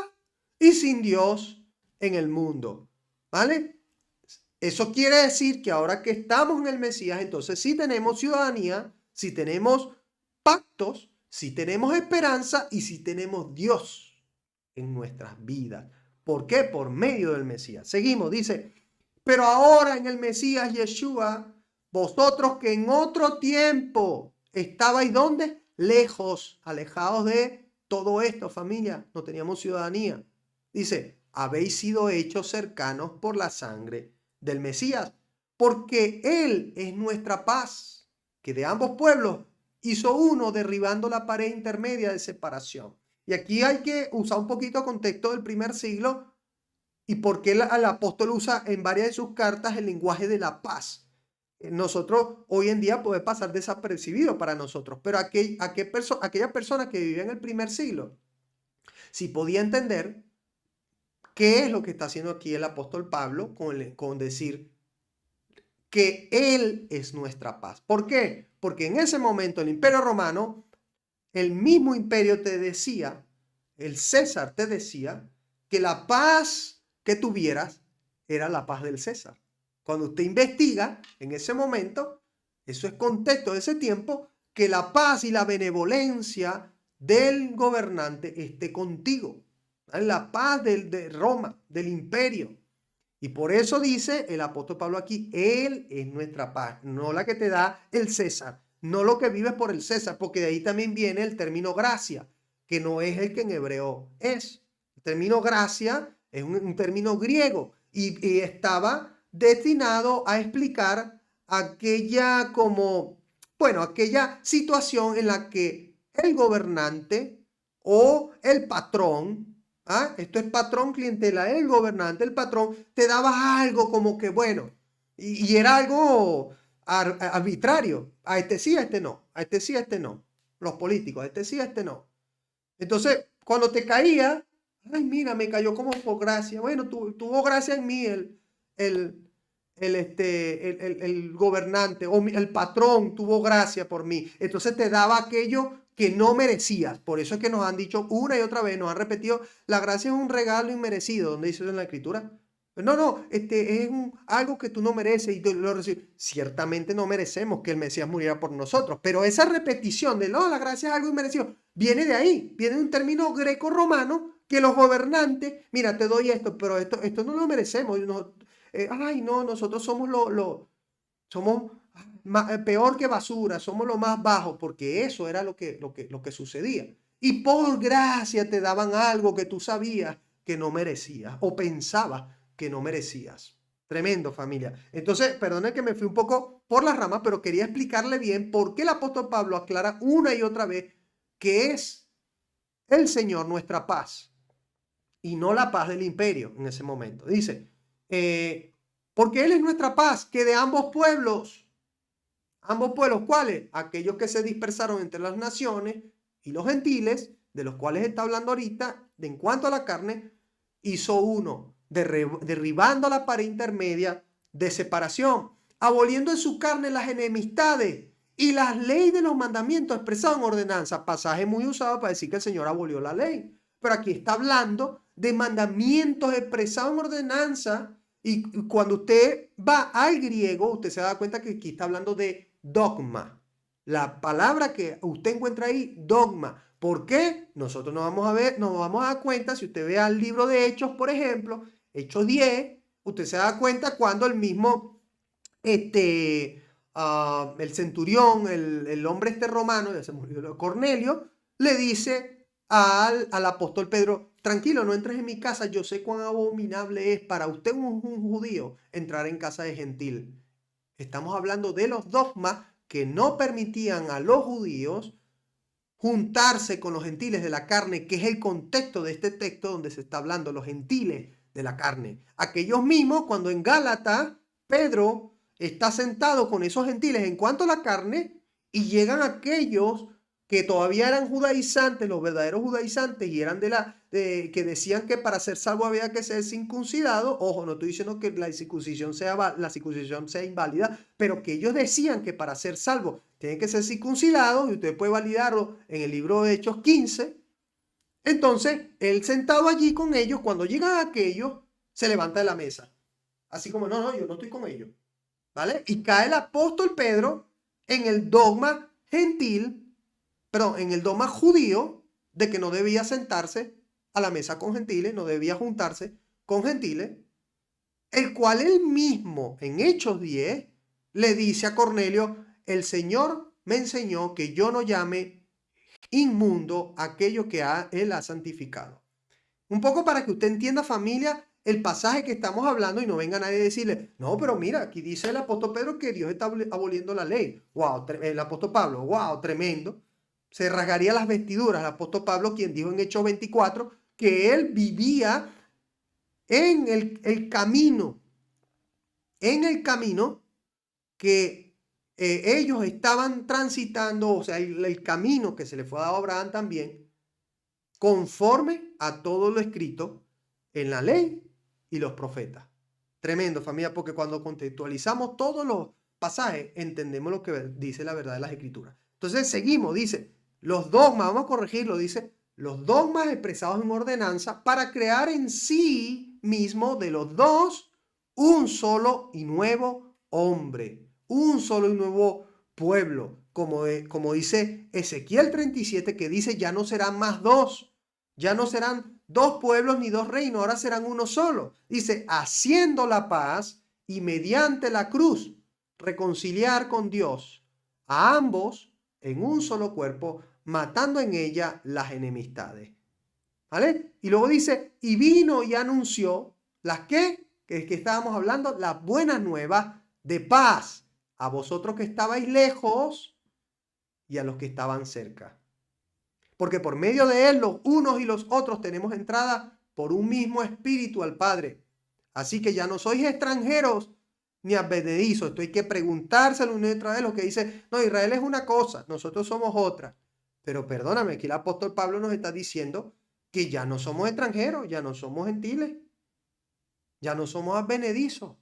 y sin Dios en el mundo, ¿vale? Eso quiere decir que ahora que estamos en el Mesías, entonces sí tenemos ciudadanía, sí tenemos pactos, sí tenemos esperanza y sí tenemos Dios en nuestras vidas. ¿Por qué? Por medio del Mesías. Seguimos, dice, pero ahora en el Mesías Yeshua, vosotros que en otro tiempo estabais, ¿dónde? Lejos, alejados de todo esto, familia, no teníamos ciudadanía. Dice, habéis sido hechos cercanos por la sangre del Mesías, porque Él es nuestra paz, que de ambos pueblos hizo uno, derribando la pared intermedia de separación. Y aquí hay que usar un poquito de contexto del primer siglo y por qué el apóstol usa en varias de sus cartas el lenguaje de la paz. Nosotros hoy en día puede pasar desapercibido para nosotros, pero aquella persona que vivía en el primer siglo sí podía entender qué es lo que está haciendo aquí el apóstol Pablo con decir que Él es nuestra paz. ¿Por qué? Porque en ese momento el Imperio Romano, el mismo imperio te decía, el César te decía, que la paz que tuvieras era la paz del César. Cuando usted investiga en ese momento, eso es contexto de ese tiempo, que la paz y la benevolencia del gobernante esté contigo. La paz de Roma, del imperio. Y por eso dice el apóstol Pablo aquí, Él es nuestra paz, no la que te da el César, no lo que vives por el César, porque de ahí también viene el término gracia, que no es el que en hebreo es. El término gracia es un término griego y estaba destinado a explicar aquella aquella situación en la que el gobernante o el patrón, esto es patrón clientela, el gobernante, el patrón, te daba algo como que bueno, y era algo arbitrario. A este sí, a este no. A este sí, a este no. Los políticos, a este sí, a este no. Entonces, cuando te caía, ay, mira, me cayó como por gracia. Bueno, tuvo gracia en mí el, el gobernante o el patrón tuvo gracia por mí. Entonces te daba aquello que no merecías. Por eso es que nos han dicho una y otra vez, nos han repetido, la gracia es un regalo inmerecido, donde dice eso en la escritura. No, no, es algo que tú no mereces y tú lo recibes. Ciertamente no merecemos que el Mesías muriera por nosotros, pero esa repetición de no, la gracia es algo inmerecido, viene de ahí, viene de un término greco-romano que los gobernantes, mira, te doy esto, pero esto no lo merecemos. Ay, no, nosotros somos somos peor que basura, somos lo más bajo, porque eso era lo que sucedía. Y por gracia te daban algo que tú sabías que no merecías o pensabas que no merecías. Tremendo, familia. Entonces, perdone que me fui un poco por las ramas, pero quería explicarle bien por qué el apóstol Pablo aclara una y otra vez que es el Señor nuestra paz y no la paz del imperio en ese momento. Dice, porque Él es nuestra paz, que de ambos pueblos, ¿cuáles? Aquellos que se dispersaron entre las naciones y los gentiles, de los cuales está hablando ahorita, de en cuanto a la carne, hizo uno, derribando la pared intermedia de separación, aboliendo en su carne las enemistades y las leyes de los mandamientos expresados en ordenanza. Pasaje muy usado para decir que el Señor abolió la ley. Pero aquí está hablando de mandamientos expresados en ordenanza. Y cuando usted va al griego, usted se da cuenta que aquí está hablando de dogma. La palabra que usted encuentra ahí, dogma. ¿Por qué? Nosotros nos vamos a dar cuenta, si usted ve al libro de Hechos, por ejemplo, Hechos 10, usted se da cuenta cuando el mismo, el centurión, el hombre este romano, ya se murió, Cornelio, le dice al apóstol Pedro, tranquilo, no entres en mi casa, yo sé cuán abominable es para usted un judío entrar en casa de gentil. Estamos hablando de los dogmas que no permitían a los judíos juntarse con los gentiles de la carne, que es el contexto de este texto donde se está hablando, los gentiles de la carne. Aquellos mismos, cuando en Gálatas, Pedro está sentado con esos gentiles en cuanto a la carne, y llegan aquellos que todavía eran judaizantes, los verdaderos judaizantes, y eran que decían que para ser salvo había que ser circuncidado. Ojo, no estoy diciendo que la circuncisión sea inválida, pero que ellos decían que para ser salvo tienen que ser circuncidados, y usted puede validarlo en el libro de Hechos 15. Entonces, él sentado allí con ellos, cuando llegan aquellos, se levanta de la mesa. Así como, no, no, yo no estoy con ellos. ¿Vale? Y cae el apóstol Pedro en el dogma gentil, perdón, en el dogma judío de que no debía sentarse a la mesa con gentiles, no debía juntarse con gentiles, el cual él mismo en Hechos 10 le dice a Cornelio, el Señor me enseñó que yo no llame inmundo aquello que él ha santificado. Un poco para que usted entienda, familia, el pasaje que estamos hablando y no venga nadie a decirle, no, pero mira, aquí dice el apóstol Pedro que Dios está aboliendo la ley. Wow, el apóstol Pablo, wow, tremendo. Se rasgaría las vestiduras el apóstol Pablo, quien dijo en Hechos 24 que él vivía en el camino que ellos estaban transitando, o sea, el camino que se le fue dado a Abraham también, conforme a todo lo escrito en la ley y los profetas. Tremendo, familia, porque cuando contextualizamos todos los pasajes, entendemos lo que dice la verdad de las escrituras. Entonces seguimos, dice, los dogmas, vamos a corregirlo, dice, los dogmas expresados en ordenanza para crear en sí mismo de los dos un solo y nuevo hombre, un solo y nuevo pueblo, como dice Ezequiel 37, que dice, ya no serán más dos, ya no serán dos pueblos ni dos reinos, ahora serán uno solo. Dice, haciendo la paz y mediante la cruz reconciliar con Dios a ambos en un solo cuerpo, matando en ella las enemistades. ¿Vale? Y luego dice, y vino y anunció las que estábamos hablando, las buenas nuevas de paz a vosotros que estabais lejos y a los que estaban cerca. Porque por medio de él los unos y los otros tenemos entrada por un mismo espíritu al Padre. Así que ya no sois extranjeros ni advenedizo. Esto hay que preguntárselo una y otra vez. Lo que dice, no, Israel es una cosa, nosotros somos otra. Pero perdóname, aquí el apóstol Pablo nos está diciendo que ya no somos extranjeros, ya no somos gentiles, ya no somos advenedizos,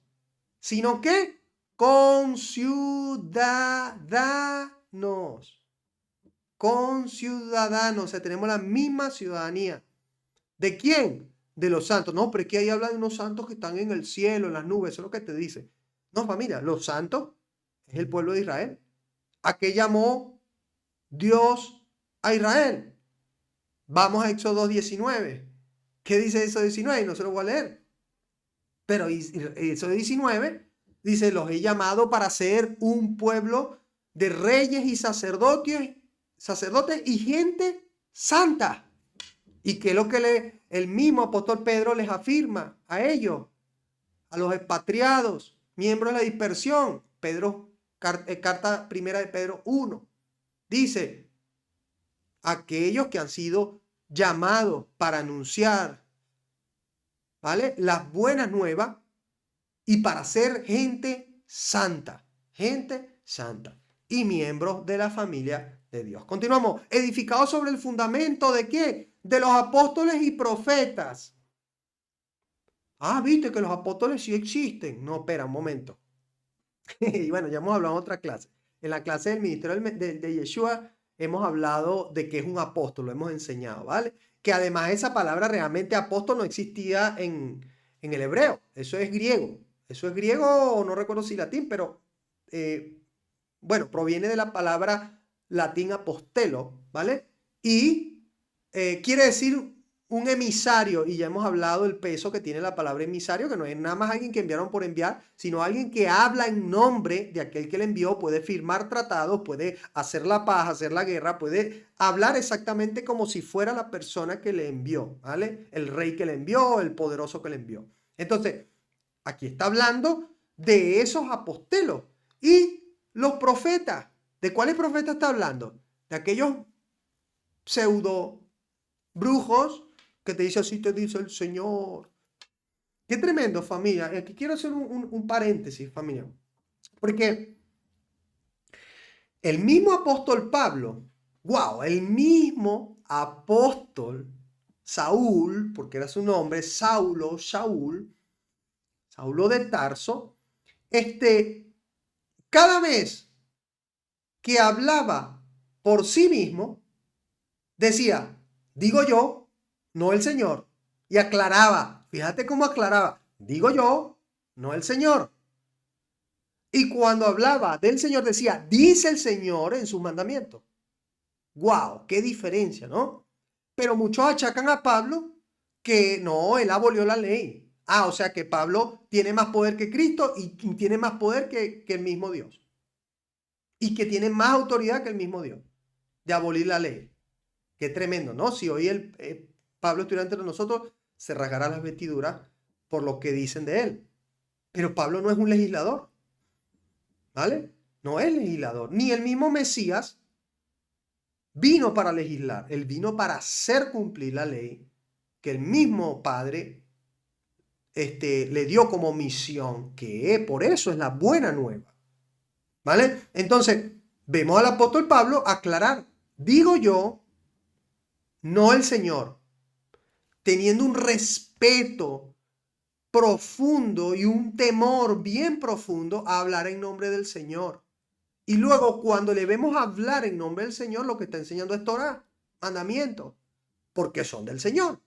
sino que conciudadanos. Conciudadanos, o sea, tenemos la misma ciudadanía. ¿De quién? De los santos. No, pero es que ahí habla de unos santos que están en el cielo, en las nubes, eso es lo que te dice. No, familia, los santos es el pueblo de Israel. ¿A qué llamó Dios a Israel? Vamos a Éxodo 19. ¿Qué dice Éxodo 19? No se lo voy a leer. Pero Éxodo 19 dice, los he llamado para ser un pueblo de reyes y sacerdotes y gente santa. Y que es lo que el mismo apóstol Pedro les afirma a ellos, a los expatriados, miembros de la dispersión. Carta primera de Pedro 1. Dice, aquellos que han sido llamados para anunciar, ¿vale?, las buenas nuevas y para ser gente santa y miembros de la familia de Dios. Continuamos. Edificados sobre el fundamento ¿de qué? De los apóstoles y profetas. Ah, viste que los apóstoles sí existen. No, espera un momento. Y bueno, ya hemos hablado en otra clase. En la clase del ministerio de Yeshua hemos hablado de que es un apóstol, lo hemos enseñado, ¿vale? Que además esa palabra realmente apóstol no existía en el hebreo. Eso es griego. Eso es griego, no recuerdo si latín, pero bueno, proviene de la palabra latín apostelo, ¿vale? Y quiere decir un emisario, y ya hemos hablado del peso que tiene la palabra emisario, que no es nada más alguien que enviaron por enviar, sino alguien que habla en nombre de aquel que le envió, puede firmar tratados, puede hacer la paz, hacer la guerra, puede hablar exactamente como si fuera la persona que le envió, ¿vale? El rey que le envió, el poderoso que le envió. Entonces, aquí está hablando de esos apostelos y los profetas. ¿De cuáles profetas está hablando? De aquellos pseudo brujos que te dicen así te dice el Señor. Qué tremendo, familia. Aquí quiero hacer un paréntesis, familia. Porque el mismo apóstol Pablo, wow, el mismo apóstol Saúl, porque era su nombre, Saulo de Tarso, cada vez que hablaba por sí mismo, decía, digo yo, no el Señor. Y aclaraba, fíjate cómo aclaraba, digo yo, no el Señor. Y cuando hablaba del Señor decía, dice el Señor en sus mandamientos. ¡Wow! ¡Qué diferencia!, ¿no? Pero muchos achacan a Pablo que no, él abolió la ley. Ah, o sea que Pablo tiene más poder que Cristo y tiene más poder que el mismo Dios. Y que tiene más autoridad que el mismo Dios de abolir la ley. Qué tremendo, ¿no? Si hoy Pablo estuviera entre nosotros, se rasgará las vestiduras por lo que dicen de él. Pero Pablo no es un legislador, ¿vale? No es legislador. Ni el mismo Mesías vino para legislar. Él vino para hacer cumplir la ley que el mismo Padre le dio como misión, que por eso es la buena nueva, ¿vale? Entonces, vemos al apóstol Pablo aclarar, digo yo, no el Señor, teniendo un respeto profundo y un temor bien profundo a hablar en nombre del Señor. Y luego cuando le vemos hablar en nombre del Señor, lo que está enseñando es Torah, mandamientos, porque son del Señor.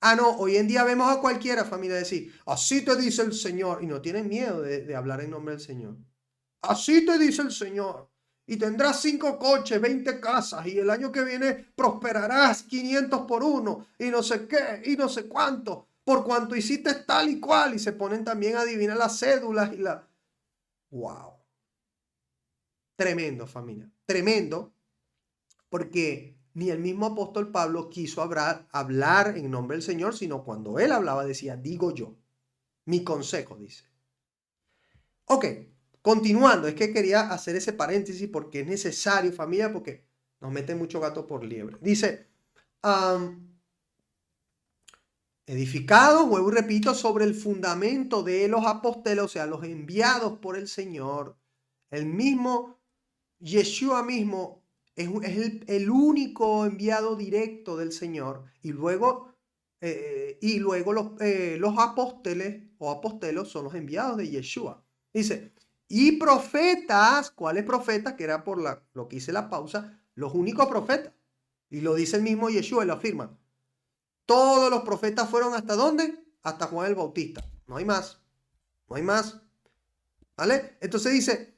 Ah, no, hoy en día vemos a cualquiera familia decir, así te dice el Señor, y no tienen miedo de hablar en nombre del Señor. Así te dice el Señor. Y tendrás 5 coches, 20 casas, y el año que viene prosperarás 500 por uno, y no sé qué, y no sé cuánto, por cuanto hiciste tal y cual, y se ponen también a adivinar las cédulas y la... ¡Wow! Tremendo, familia. Tremendo, porque ni el mismo apóstol Pablo quiso hablar en nombre del Señor, sino cuando él hablaba decía, digo yo, mi consejo, dice. Ok. Continuando, es que quería hacer ese paréntesis porque es necesario, familia, porque nos mete mucho gato por liebre. Dice, edificados, vuelvo y repito, sobre el fundamento de los apóstoles, o sea, los enviados por el Señor. El mismo Yeshua mismo es el único enviado directo del Señor. Y luego los apóstoles o apostelos son los enviados de Yeshua. Dice, y profetas, ¿cuáles profetas? Que era por lo que hice la pausa, los únicos profetas. Y lo dice el mismo Yeshua y lo afirma. Todos los profetas fueron ¿hasta dónde? Hasta Juan el Bautista. No hay más. No hay más. ¿Vale? Entonces dice,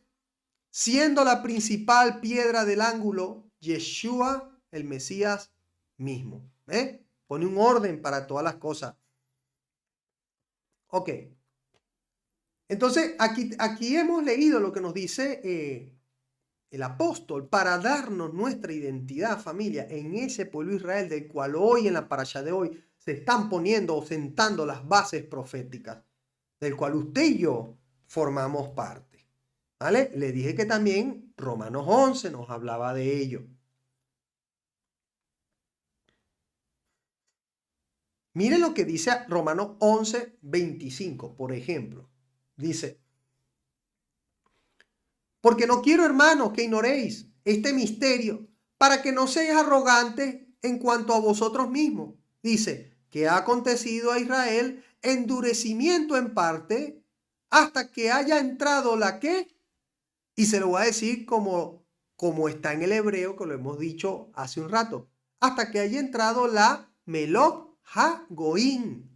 siendo la principal piedra del ángulo, Yeshua, el Mesías mismo. Pone un orden para todas las cosas. Ok. Entonces, aquí hemos leído lo que nos dice el apóstol para darnos nuestra identidad, familia, en ese pueblo Israel del cual hoy, en la parasha de hoy, se están poniendo o sentando las bases proféticas, del cual usted y yo formamos parte. ¿Vale? Le dije que también Romanos 11 nos hablaba de ello. Mire lo que dice Romanos 11, 25, por ejemplo. Dice, porque no quiero, hermanos, que ignoréis este misterio, para que no seáis arrogantes en cuanto a vosotros mismos. Dice, que ha acontecido a Israel endurecimiento en parte, hasta que haya entrado la que, y se lo voy a decir como está en el hebreo, que lo hemos dicho hace un rato, hasta que haya entrado la Melot HaGoim.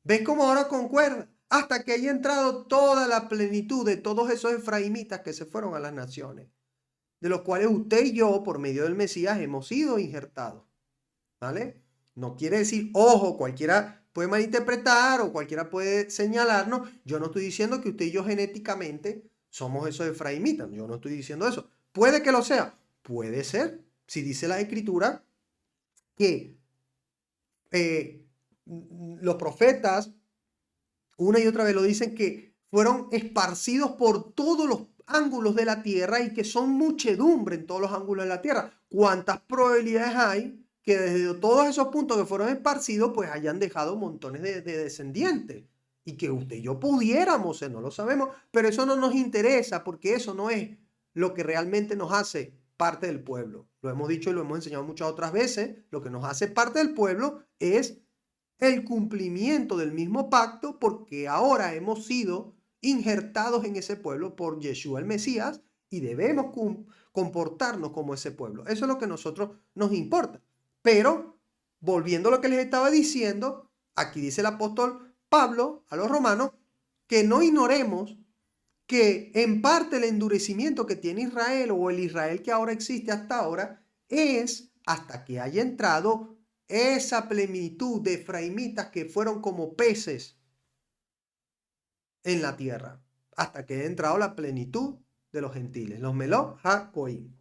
¿Ves cómo ahora concuerda? Hasta que haya entrado toda la plenitud de todos esos efraimitas que se fueron a las naciones, de los cuales usted y yo, por medio del Mesías, hemos sido injertados. ¿Vale? No quiere decir, ojo, cualquiera puede malinterpretar o cualquiera puede señalarnos. Yo no estoy diciendo que usted y yo genéticamente somos esos efraimitas. Yo no estoy diciendo eso. Puede que lo sea. Puede ser. Si dice la Escritura que los profetas, una y otra vez lo dicen, que fueron esparcidos por todos los ángulos de la tierra y que son muchedumbre en todos los ángulos de la tierra. ¿Cuántas probabilidades hay que desde todos esos puntos que fueron esparcidos, pues hayan dejado montones de descendientes? Y que usted y yo pudiéramos, no lo sabemos, pero eso no nos interesa porque eso no es lo que realmente nos hace parte del pueblo. Lo hemos dicho y lo hemos enseñado muchas otras veces. Lo que nos hace parte del pueblo es el cumplimiento del mismo pacto, porque ahora hemos sido injertados en ese pueblo por Yeshua el Mesías y debemos comportarnos como ese pueblo. Eso es lo que a nosotros nos importa. Pero, volviendo a lo que les estaba diciendo, aquí dice el apóstol Pablo a los romanos que no ignoremos que en parte el endurecimiento que tiene Israel o el Israel que ahora existe hasta ahora es hasta que haya entrado esa plenitud de efraimitas que fueron como peces en la tierra, hasta que haya entrado la plenitud de los gentiles, los Melot HaGoim.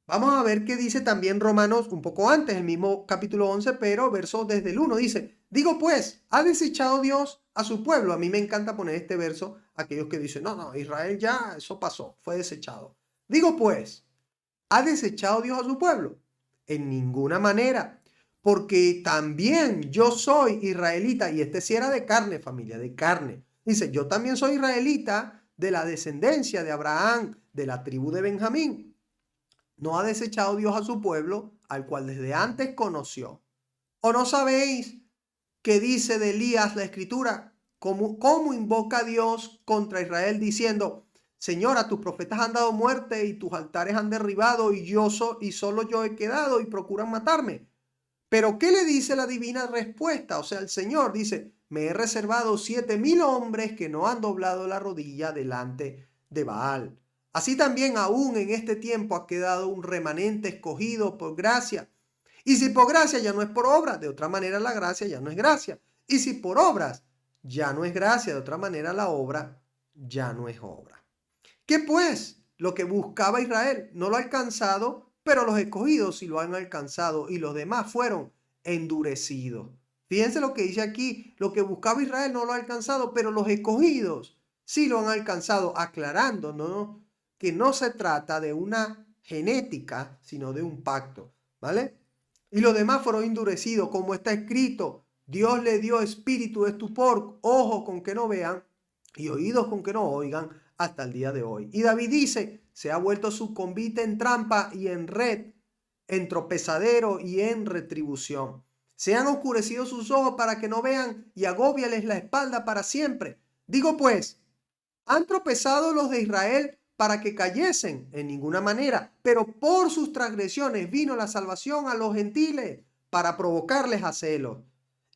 Vamos a ver qué dice también Romanos un poco antes, el mismo capítulo 11, pero verso desde el 1. Dice, digo pues, ¿ha desechado Dios a su pueblo? A mí me encanta poner este verso a aquellos que dicen, no, Israel ya, eso pasó, fue desechado. Digo pues, ¿ha desechado Dios a su pueblo? En ninguna manera, porque también yo soy israelita, y este sí era de carne, familia, de carne. Dice, yo también soy israelita de la descendencia de Abraham, de la tribu de Benjamín. ¿No ha desechado Dios a su pueblo, al cual desde antes conoció? ¿O no sabéis qué dice de Elías la Escritura? ¿Cómo invoca a Dios contra Israel diciendo, Señor, a tus profetas han dado muerte y tus altares han derribado y solo yo he quedado y procuran matarme? Pero ¿qué le dice la divina respuesta? O sea, el Señor dice, me he reservado 7,000 hombres que no han doblado la rodilla delante de Baal. Así también aún en este tiempo ha quedado un remanente escogido por gracia. Y si por gracia ya no es por obra, de otra manera la gracia ya no es gracia. Y si por obras ya no es gracia, de otra manera la obra ya no es obra. ¿Qué pues? Lo que buscaba Israel no lo ha alcanzado, pero los escogidos sí lo han alcanzado y los demás fueron endurecidos. Fíjense lo que dice aquí, lo que buscaba Israel no lo ha alcanzado, pero los escogidos sí lo han alcanzado, aclarando, ¿no?, que no se trata de una genética, sino de un pacto, ¿vale? Y los demás fueron endurecidos, como está escrito, Dios le dio espíritu de estupor, ojos con que no vean y oídos con que no oigan hasta el día de hoy. Y David dice, se ha vuelto su convite en trampa y en red, en tropezadero y en retribución. Se han oscurecido sus ojos para que no vean y agóbiales la espalda para siempre. Digo pues, ¿han tropezado los de Israel para que cayesen? En ninguna manera, pero por sus transgresiones vino la salvación a los gentiles para provocarles a celos.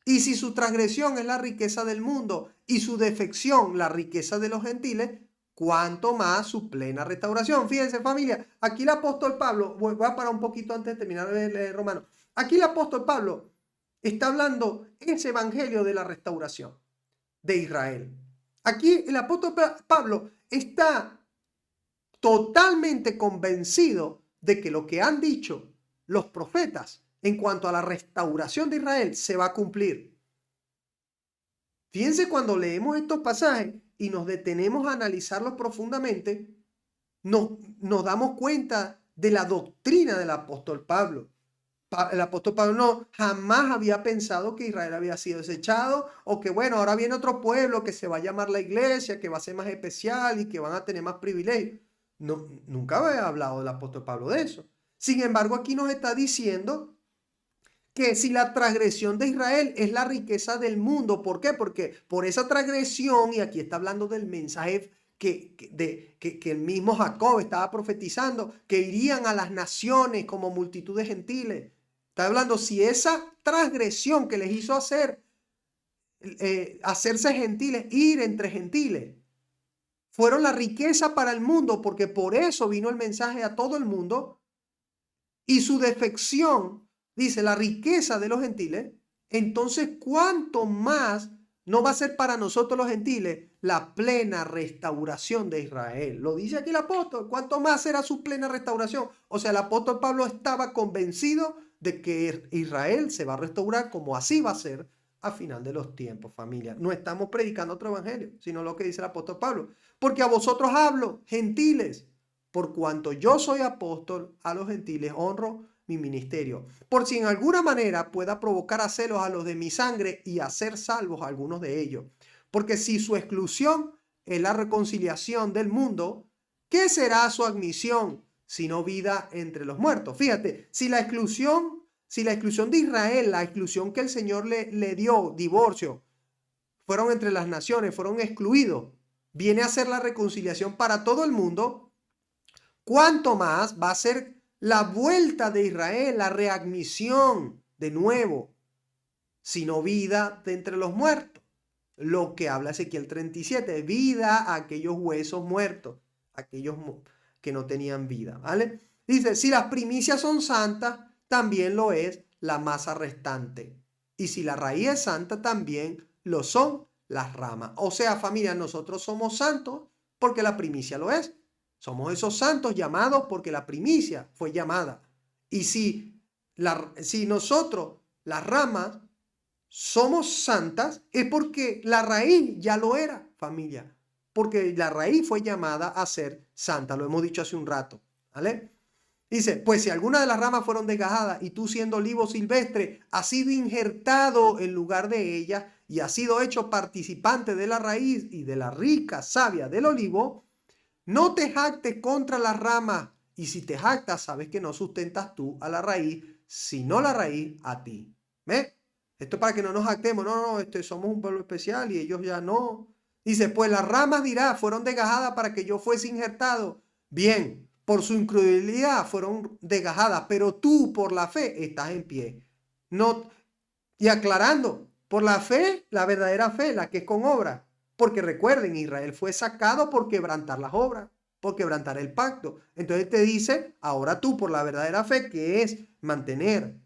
Y si su transgresión es la riqueza del mundo y su defección la riqueza de los gentiles, cuánto más su plena restauración. Fíjense, familia, aquí el apóstol Pablo, voy a parar un poquito antes de terminar de leer Romano. Aquí el apóstol Pablo está hablando ese evangelio de la restauración de Israel. Aquí el apóstol Pablo está totalmente convencido de que lo que han dicho los profetas en cuanto a la restauración de Israel se va a cumplir. Fíjense, cuando leemos estos pasajes y nos detenemos a analizarlos profundamente, nos damos cuenta de la doctrina del apóstol Pablo. El apóstol Pablo no jamás había pensado que Israel había sido desechado o que bueno, ahora viene otro pueblo que se va a llamar la iglesia, que va a ser más especial y que van a tener más privilegios. No, nunca había hablado el apóstol Pablo de eso. Sin embargo, aquí nos está diciendo que si la transgresión de Israel es la riqueza del mundo, ¿por qué? Porque por esa transgresión, y aquí está hablando del mensaje que el mismo Jacob estaba profetizando, que irían a las naciones como multitud de gentiles. Está hablando, si esa transgresión que les hizo hacerse gentiles, ir entre gentiles, fueron la riqueza para el mundo, porque por eso vino el mensaje a todo el mundo, y su defección, dice, la riqueza de los gentiles, entonces cuánto más no va a ser para nosotros los gentiles la plena restauración de Israel. Lo dice aquí el apóstol, cuánto más será su plena restauración. O sea, el apóstol Pablo estaba convencido de que Israel se va a restaurar, como así va a ser a final de los tiempos, familia. No estamos predicando otro evangelio, sino lo que dice el apóstol Pablo. Porque a vosotros hablo, gentiles, por cuanto yo soy apóstol, a los gentiles honro mi ministerio, por si en alguna manera pueda provocar a celos a los de mi sangre y hacer salvos a algunos de ellos. Porque si su exclusión es la reconciliación del mundo, ¿qué será su admisión sino vida entre los muertos? Fíjate, si la exclusión de Israel, la exclusión que el Señor le dio, divorcio, fueron entre las naciones, fueron excluidos, viene a ser la reconciliación para todo el mundo, ¿cuánto más va a ser la vuelta de Israel, la readmisión de nuevo, sino vida de entre los muertos? Lo que habla Ezequiel 37, vida a aquellos huesos muertos, aquellos que no tenían vida, ¿vale? Dice, si las primicias son santas, también lo es la masa restante. Y si la raíz es santa, también lo son las ramas. O sea, familia, nosotros somos santos porque la primicia lo es. Somos esos santos llamados porque la primicia fue llamada. Y si nosotros, las ramas, somos santas, es porque la raíz ya lo era, familia. Porque la raíz fue llamada a ser santa. Lo hemos dicho hace un rato, ¿vale? Dice, pues si alguna de las ramas fueron desgajadas y tú siendo olivo silvestre has sido injertado en lugar de ellas y has sido hecho participante de la raíz y de la rica savia del olivo, no te jactes contra las ramas, y si te jactas, sabes que no sustentas tú a la raíz, sino la raíz a ti. ¿Ves? Esto es para que no nos jactemos. No, somos un pueblo especial y ellos ya no. Dice, pues las ramas dirá, fueron desgajadas para que yo fuese injertado. Bien, por su incredulidad fueron desgajadas, pero tú por la fe estás en pie. No, y aclarando, por la fe, la verdadera fe, la que es con obra. Porque recuerden, Israel fue sacado por quebrantar las obras, por quebrantar el pacto. Entonces te dice, ahora tú por la verdadera fe, que es mantener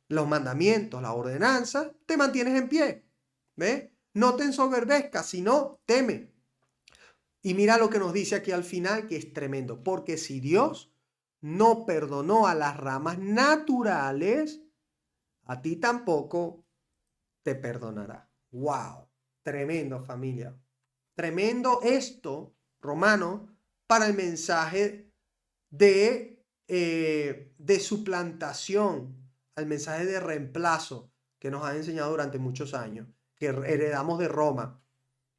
los mandamientos, la ordenanza, te mantienes en pie. ¿Ves? No te ensoberbezcas, sino teme. Y mira lo que nos dice aquí al final, que es tremendo. Porque si Dios no perdonó a las ramas naturales, a ti tampoco te perdonará. ¡Wow! Tremendo, familia. Tremendo esto, Romano, para el mensaje de suplantación, al mensaje de reemplazo que nos ha enseñado durante muchos años, que heredamos de Roma,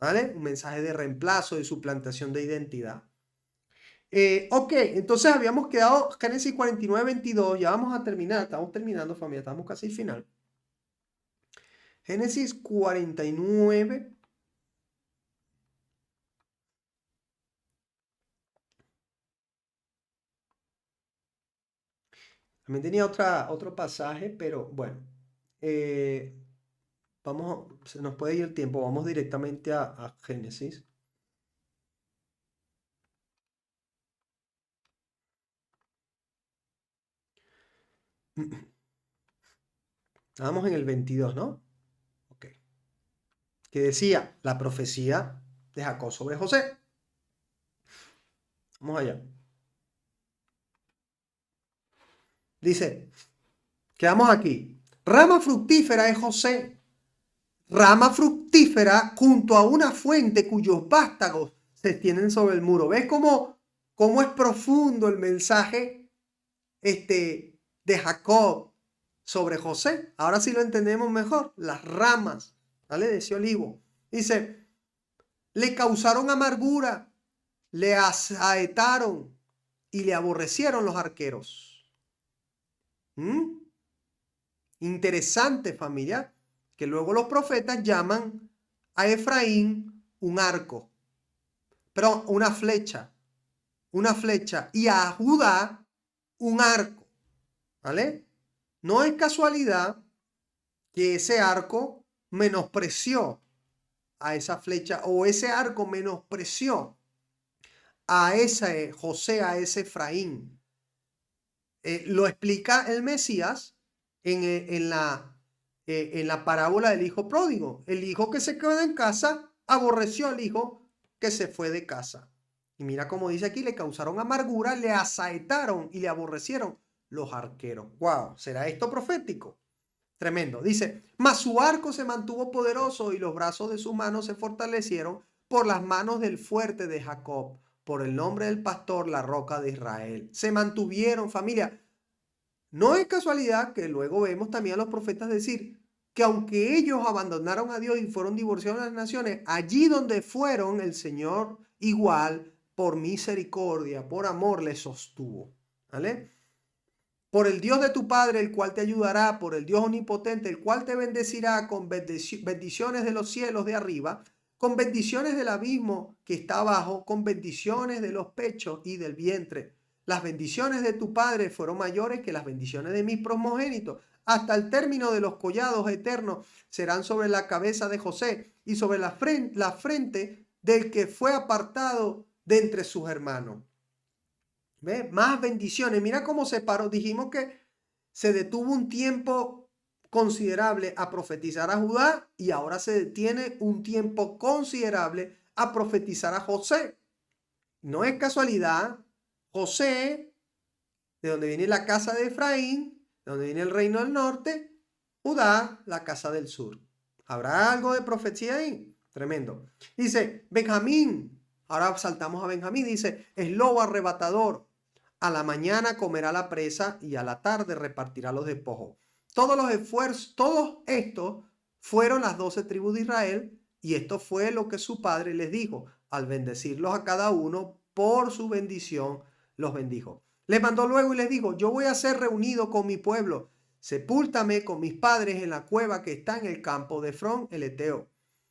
¿vale? Un mensaje de reemplazo, de suplantación de identidad. Ok, entonces habíamos quedado Génesis 49, 22, ya vamos a terminar, estamos terminando familia, estamos casi al final. Génesis 49. También tenía otro pasaje, pero bueno, se nos puede ir el tiempo, vamos directamente a Génesis. Estábamos en el 22, ¿no? Ok. Que decía la profecía de Jacob sobre José. Vamos allá. Dice, quedamos aquí. Rama fructífera es José. Rama fructífera junto a una fuente cuyos vástagos se extienden sobre el muro. ¿Ves cómo es profundo el mensaje de Jacob sobre José? Ahora sí lo entendemos mejor. Las ramas, ¿vale? De ese olivo. Dice, le causaron amargura, le asaetaron y le aborrecieron los arqueros. Interesante, familia, que luego los profetas llaman a Efraín un arco, pero una flecha, y a Judá un arco, ¿vale? No es casualidad que ese arco menospreció a esa flecha, o ese arco menospreció a ese José, a ese Efraín. Lo explica el Mesías en la parábola del hijo pródigo. El hijo que se quedó en casa aborreció al hijo que se fue de casa. Y mira cómo dice aquí, le causaron amargura, le asaetaron y le aborrecieron los arqueros. ¡Wow! ¿Será esto profético? Tremendo. Dice, mas su arco se mantuvo poderoso y los brazos de su mano se fortalecieron por las manos del fuerte de Jacob, por el nombre del pastor, la roca de Israel. Se mantuvieron, familia. No es casualidad que luego vemos también a los profetas decir que aunque ellos abandonaron a Dios y fueron divorciados de las naciones, allí donde fueron, el Señor igual, por misericordia, por amor, les sostuvo. ¿Vale? Por el Dios de tu Padre, el cual te ayudará, por el Dios omnipotente, el cual te bendecirá con bendiciones de los cielos de arriba, con bendiciones del abismo que está abajo, con bendiciones de los pechos y del vientre. Las bendiciones de tu Padre fueron mayores que las bendiciones de mis primogénitos. Hasta el término de los collados eternos serán sobre la cabeza de José y sobre la frente del que fue apartado de entre sus hermanos. ¿Ve? Más bendiciones. Mira cómo se paró. Dijimos que se detuvo un tiempo considerable a profetizar a Judá y ahora se detiene un tiempo considerable a profetizar a José. No es casualidad. José, de donde viene la casa de Efraín, de donde viene el reino del norte, Judá, la casa del sur. ¿Habrá algo de profecía ahí? Tremendo. Dice, Benjamín, ahora saltamos a Benjamín, dice, es lobo arrebatador. A la mañana comerá la presa y a la tarde repartirá los despojos. Todos los esfuerzos, todos estos fueron las 12 tribus de Israel y esto fue lo que su padre les dijo. Al bendecirlos a cada uno por su bendición, los bendijo. Les mandó luego y les dijo, yo voy a ser reunido con mi pueblo. Sepúltame con mis padres en la cueva que está en el campo de Efrón el Eteo,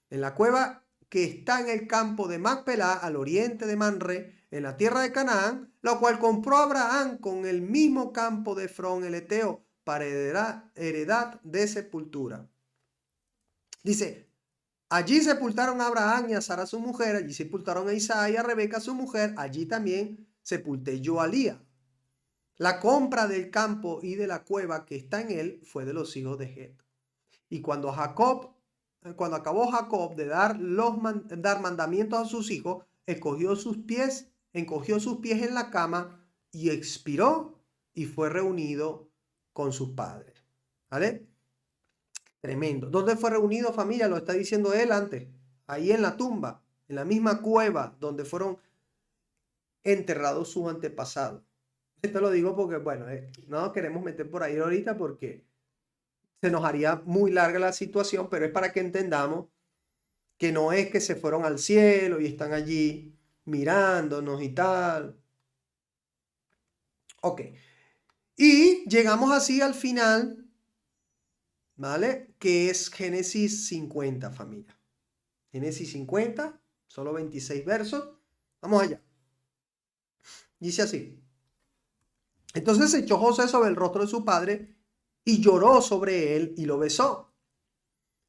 en la cueva que está en el campo de Macpelá, al oriente de Manre, en la tierra de Canaán, la cual compró Abraham con el mismo campo de Efrón el Eteo para heredad de sepultura. Dice, allí sepultaron a Abraham y a Sara su mujer, allí sepultaron a Isaac y a Rebeca su mujer, allí también sepulté yo a Lía. La compra del campo y de la cueva que está en él fue de los hijos de Het. Y cuando acabó Jacob de dar mandamientos a sus hijos, encogió sus pies en la cama y expiró y fue reunido con sus padres. ¿Vale? Tremendo. ¿Dónde fue reunido, familia? Lo está diciendo él antes. Ahí en la tumba, en la misma cueva donde fueron enterrados sus antepasados. Esto lo digo porque, bueno, no nos queremos meter por ahí ahorita porque se nos haría muy larga la situación, pero es para que entendamos que no es que se fueron al cielo y están allí mirándonos y tal. Ok. Y llegamos así al final, ¿vale? Que es Génesis 50, familia. Génesis 50, solo 26 versos. Vamos allá. Dice así. Entonces se echó José sobre el rostro de su padre y lloró sobre él y lo besó.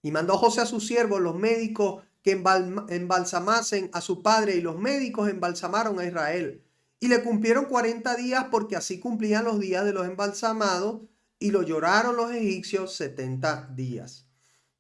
Y mandó José a sus siervos, los médicos, que embalsamasen a su padre, y los médicos embalsamaron a Israel. Y le cumplieron 40 días, porque así cumplían los días de los embalsamados, y lo lloraron los egipcios 70 días.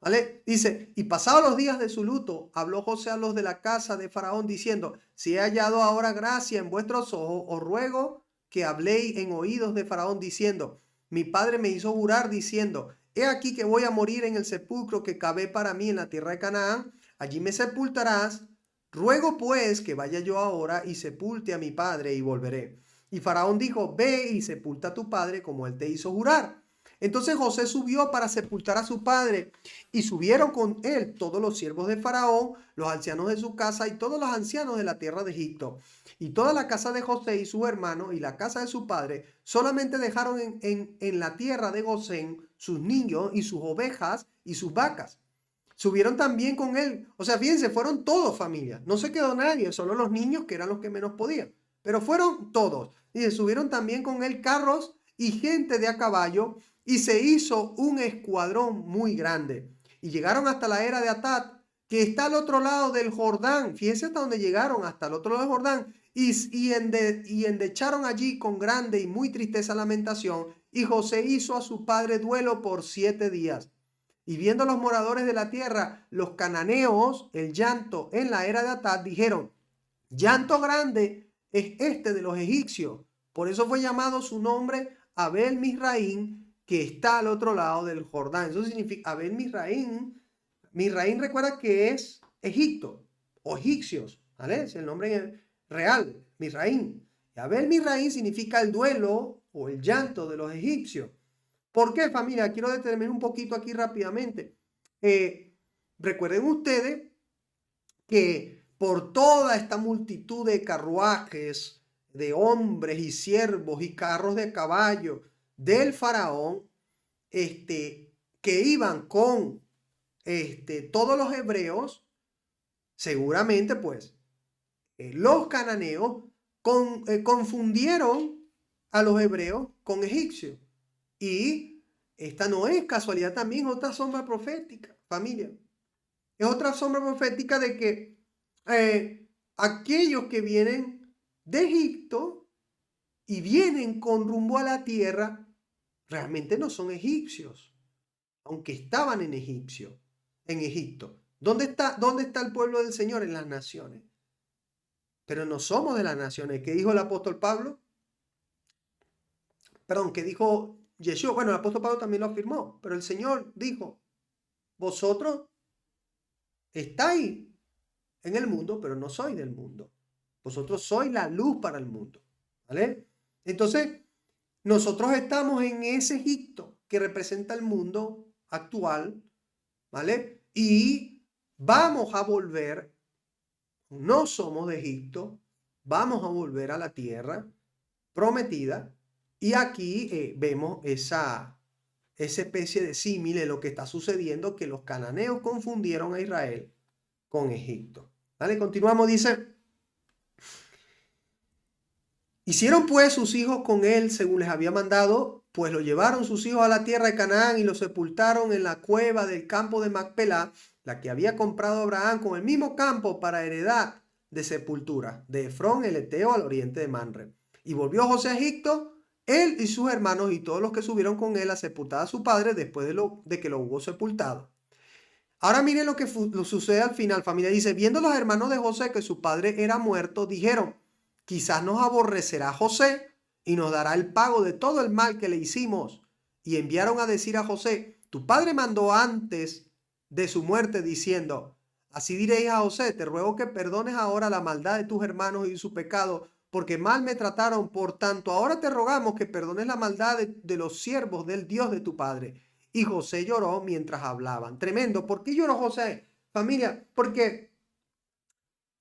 ¿Vale? Dice, y pasados los días de su luto, habló José a los de la casa de Faraón, diciendo, si he hallado ahora gracia en vuestros ojos, os ruego que habléis en oídos de Faraón, diciendo, mi padre me hizo jurar, diciendo, he aquí que voy a morir en el sepulcro que cavé para mí en la tierra de Canaán, allí me sepultarás. Ruego pues que vaya yo ahora y sepulte a mi padre y volveré. Y Faraón dijo, ve y sepulta a tu padre como él te hizo jurar. Entonces José subió para sepultar a su padre, y subieron con él todos los siervos de Faraón, los ancianos de su casa y todos los ancianos de la tierra de Egipto. Y toda la casa de José y sus hermanos y la casa de su padre solamente dejaron en la tierra de Gosén sus niños y sus ovejas y sus vacas. Subieron también con él, o sea, fíjense, fueron todos familia, no se quedó nadie, solo los niños que eran los que menos podían, pero fueron todos. Y subieron también con él carros y gente de a caballo, y se hizo un escuadrón muy grande. Y llegaron hasta la era de Atad, que está al otro lado del Jordán. Fíjense hasta donde llegaron, hasta el otro lado del Jordán. Y endecharon allí con grande y muy tristeza lamentación. Y José hizo a su padre duelo por 7 días. Y viendo los moradores de la tierra, los cananeos, el llanto en la era de Atad, dijeron, llanto grande es este de los egipcios. Por eso fue llamado su nombre Abel Misraín, que está al otro lado del Jordán. Eso significa Abel Misraín. Misraín, recuerda que es Egipto o egipcios, ¿vale? Es el nombre real, Misraín. Y Abel Misraín significa el duelo o el llanto de los egipcios. ¿Por qué, familia? Quiero detenerme un poquito aquí rápidamente. Recuerden ustedes que por toda esta multitud de carruajes, de hombres y siervos y carros de caballo del faraón, que iban con todos los hebreos, seguramente pues los cananeos confundieron a los hebreos con egipcios. Y esta no es casualidad, también es otra sombra profética, familia. Es otra sombra profética de que aquellos que vienen de Egipto y vienen con rumbo a la tierra, realmente no son egipcios, aunque estaban en Egipto. ¿Dónde está el pueblo del Señor? En las naciones. Pero no somos de las naciones. ¿Qué dijo el apóstol Pablo? Perdón, ¿qué dijo Yeshua? Bueno, el apóstol Pablo también lo afirmó, pero el Señor dijo, vosotros estáis en el mundo, pero no sois del mundo. Vosotros sois la luz para el mundo, ¿vale? Entonces, nosotros estamos en ese Egipto que representa el mundo actual, ¿vale? Y vamos a volver, no somos de Egipto, vamos a volver a la tierra prometida. Y aquí vemos esa especie de símil de lo que está sucediendo, que los cananeos confundieron a Israel con Egipto. ¿Vale? Continuamos, dice, hicieron pues sus hijos con él según les había mandado, pues lo llevaron sus hijos a la tierra de Canaán y lo sepultaron en la cueva del campo de Macpelá, la que había comprado Abraham con el mismo campo para heredad de sepultura, de Efrón el Eteo al oriente de Manre. Y volvió José a Egipto, él y sus hermanos y todos los que subieron con él a sepultar a su padre después de que lo hubo sepultado. Ahora miren lo que sucede al final, familia. Dice, viendo los hermanos de José que su padre era muerto, dijeron, quizás nos aborrecerá José y nos dará el pago de todo el mal que le hicimos. Y enviaron a decir a José, tu padre mandó antes de su muerte diciendo, así diréis a José, te ruego que perdones ahora la maldad de tus hermanos y su pecado, porque mal me trataron. Por tanto, ahora te rogamos que perdones la maldad de los siervos del Dios de tu padre. y José lloró mientras hablaban. Tremendo. ¿Por qué lloró José? Familia, porque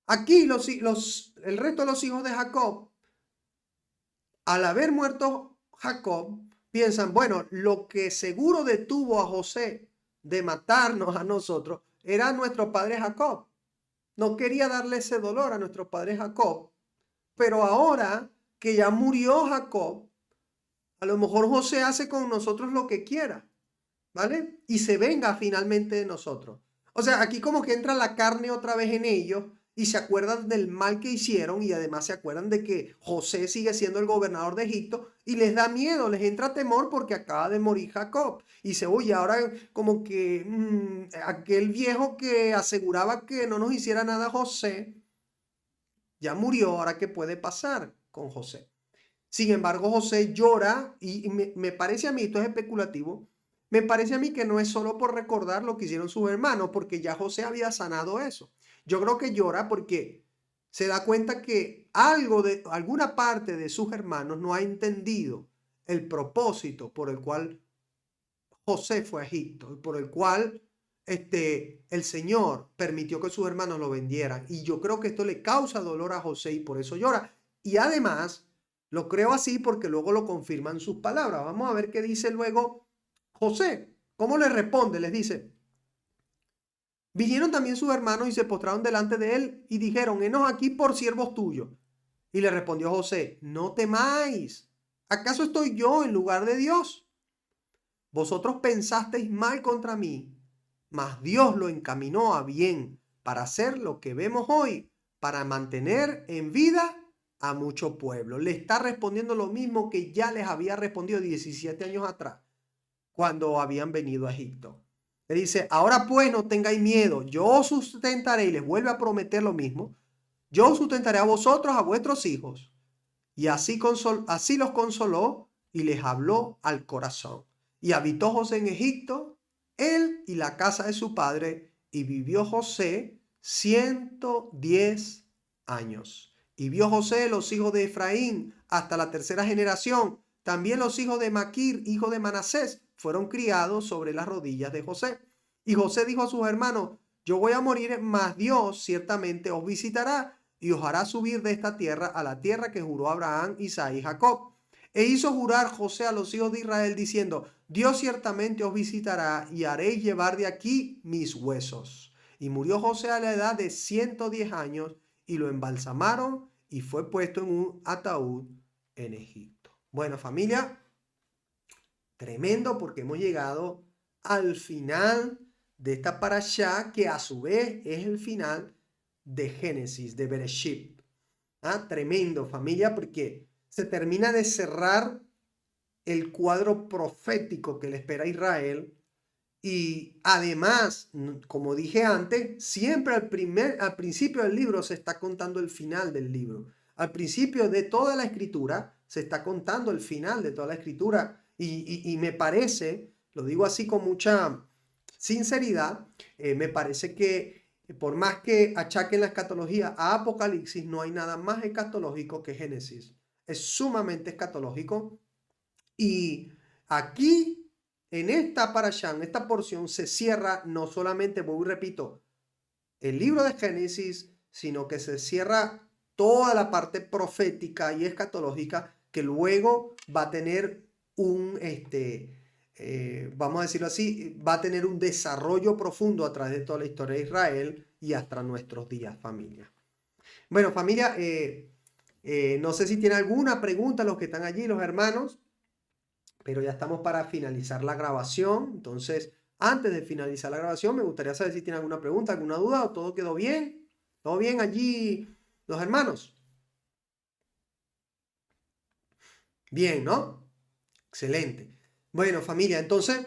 aquí el resto de los hijos de Jacob, al haber muerto Jacob, piensan, bueno, lo que seguro detuvo a José de matarnos a nosotros era nuestro padre Jacob. No quería darle ese dolor a nuestro padre Jacob, pero ahora que ya murió Jacob, a lo mejor José hace con nosotros lo que quiera, ¿vale? Y se venga finalmente de nosotros. O sea, aquí como que entra la carne otra vez en ellos y se acuerdan del mal que hicieron y además se acuerdan de que José sigue siendo el gobernador de Egipto y les da miedo, les entra temor porque acaba de morir Jacob. Y se oye, ahora como que aquel viejo que aseguraba que no nos hiciera nada José, ya murió, ahora qué puede pasar con José. Sin embargo, José llora y me parece a mí, esto es especulativo, me parece a mí que no es solo por recordar lo que hicieron sus hermanos, porque ya José había sanado eso. Yo creo que llora porque se da cuenta que alguna parte de sus hermanos no ha entendido el propósito por el cual José fue a Egipto y por el cual el Señor permitió que sus hermanos lo vendieran. Y yo creo que esto le causa dolor a José y por eso llora. Y además, lo creo así porque luego lo confirman sus palabras. Vamos a ver qué dice luego José. ¿Cómo le responde? Les dice, vinieron también sus hermanos y se postraron delante de él y dijeron, henos aquí por siervos tuyos. Y le respondió José, no temáis. ¿Acaso estoy yo en lugar de Dios? Vosotros pensasteis mal contra mí, mas Dios lo encaminó a bien para hacer lo que vemos hoy, para mantener en vida a mucho pueblo. Le está respondiendo lo mismo que ya les había respondido 17 años atrás, cuando habían venido a Egipto. Le dice, ahora pues no tengáis miedo, yo os sustentaré, y les vuelve a prometer lo mismo, yo os sustentaré a vosotros, a vuestros hijos. Y así los consoló y les habló al corazón. Y habitó José en Egipto, él y la casa de su padre, y vivió José 110 años. Y vio José los hijos de Efraín hasta la tercera generación. También los hijos de Maquir, hijo de Manasés, fueron criados sobre las rodillas de José. Y José dijo a sus hermanos, yo voy a morir, mas Dios ciertamente os visitará y os hará subir de esta tierra a la tierra que juró Abraham, Isaac y Jacob. E hizo jurar José a los hijos de Israel diciendo, Dios ciertamente os visitará y haréis llevar de aquí mis huesos. Y murió José a la edad de 110 años y lo embalsamaron y fue puesto en un ataúd en Egipto. Bueno, familia, tremendo porque hemos llegado al final de esta parashá que a su vez es el final de Génesis, de Bereshit. Tremendo, familia, porque se termina de cerrar el cuadro profético que le espera a Israel y además, como dije antes, siempre al principio del libro se está contando el final del libro. Al principio de toda la escritura se está contando el final de toda la escritura y me parece, lo digo así con mucha sinceridad, me parece que por más que achaquen la escatología a Apocalipsis, no hay nada más escatológico que Génesis. Es sumamente escatológico y aquí en esta parashá, en esta porción, se cierra no solamente, voy y repito, el libro de Génesis, sino que se cierra toda la parte profética y escatológica que luego va a tener vamos a decirlo así, va a tener un desarrollo profundo a través de toda la historia de Israel y hasta nuestros días, familia. Bueno, familia, no sé si tiene alguna pregunta los que están allí, los hermanos, pero ya estamos para finalizar la grabación. Entonces, antes de finalizar la grabación, me gustaría saber si tienen alguna pregunta, alguna duda o todo quedó bien. ¿Todo bien allí, los hermanos? Bien, ¿no? Excelente. Bueno, familia, entonces,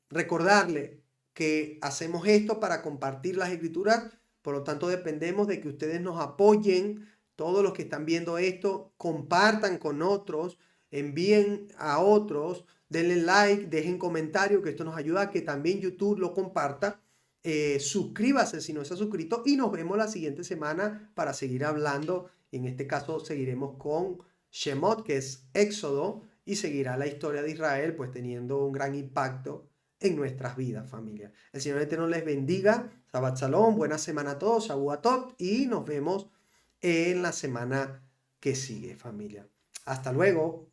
recordarle que hacemos esto para compartir las escrituras, por lo tanto dependemos de que ustedes nos apoyen, todos los que están viendo esto, compartan con otros, envíen a otros, denle like, dejen comentarios, que esto nos ayuda a que también YouTube lo comparta. Suscríbase si no se ha suscrito y nos vemos la siguiente semana para seguir hablando. En este caso seguiremos con Shemot, que es Éxodo, y seguirá la historia de Israel pues teniendo un gran impacto en nuestras vidas, familia. El Señor Eterno les bendiga. Shabbat Shalom, buena semana a todos, Shavuot y nos vemos en la semana que sigue, familia. Hasta luego.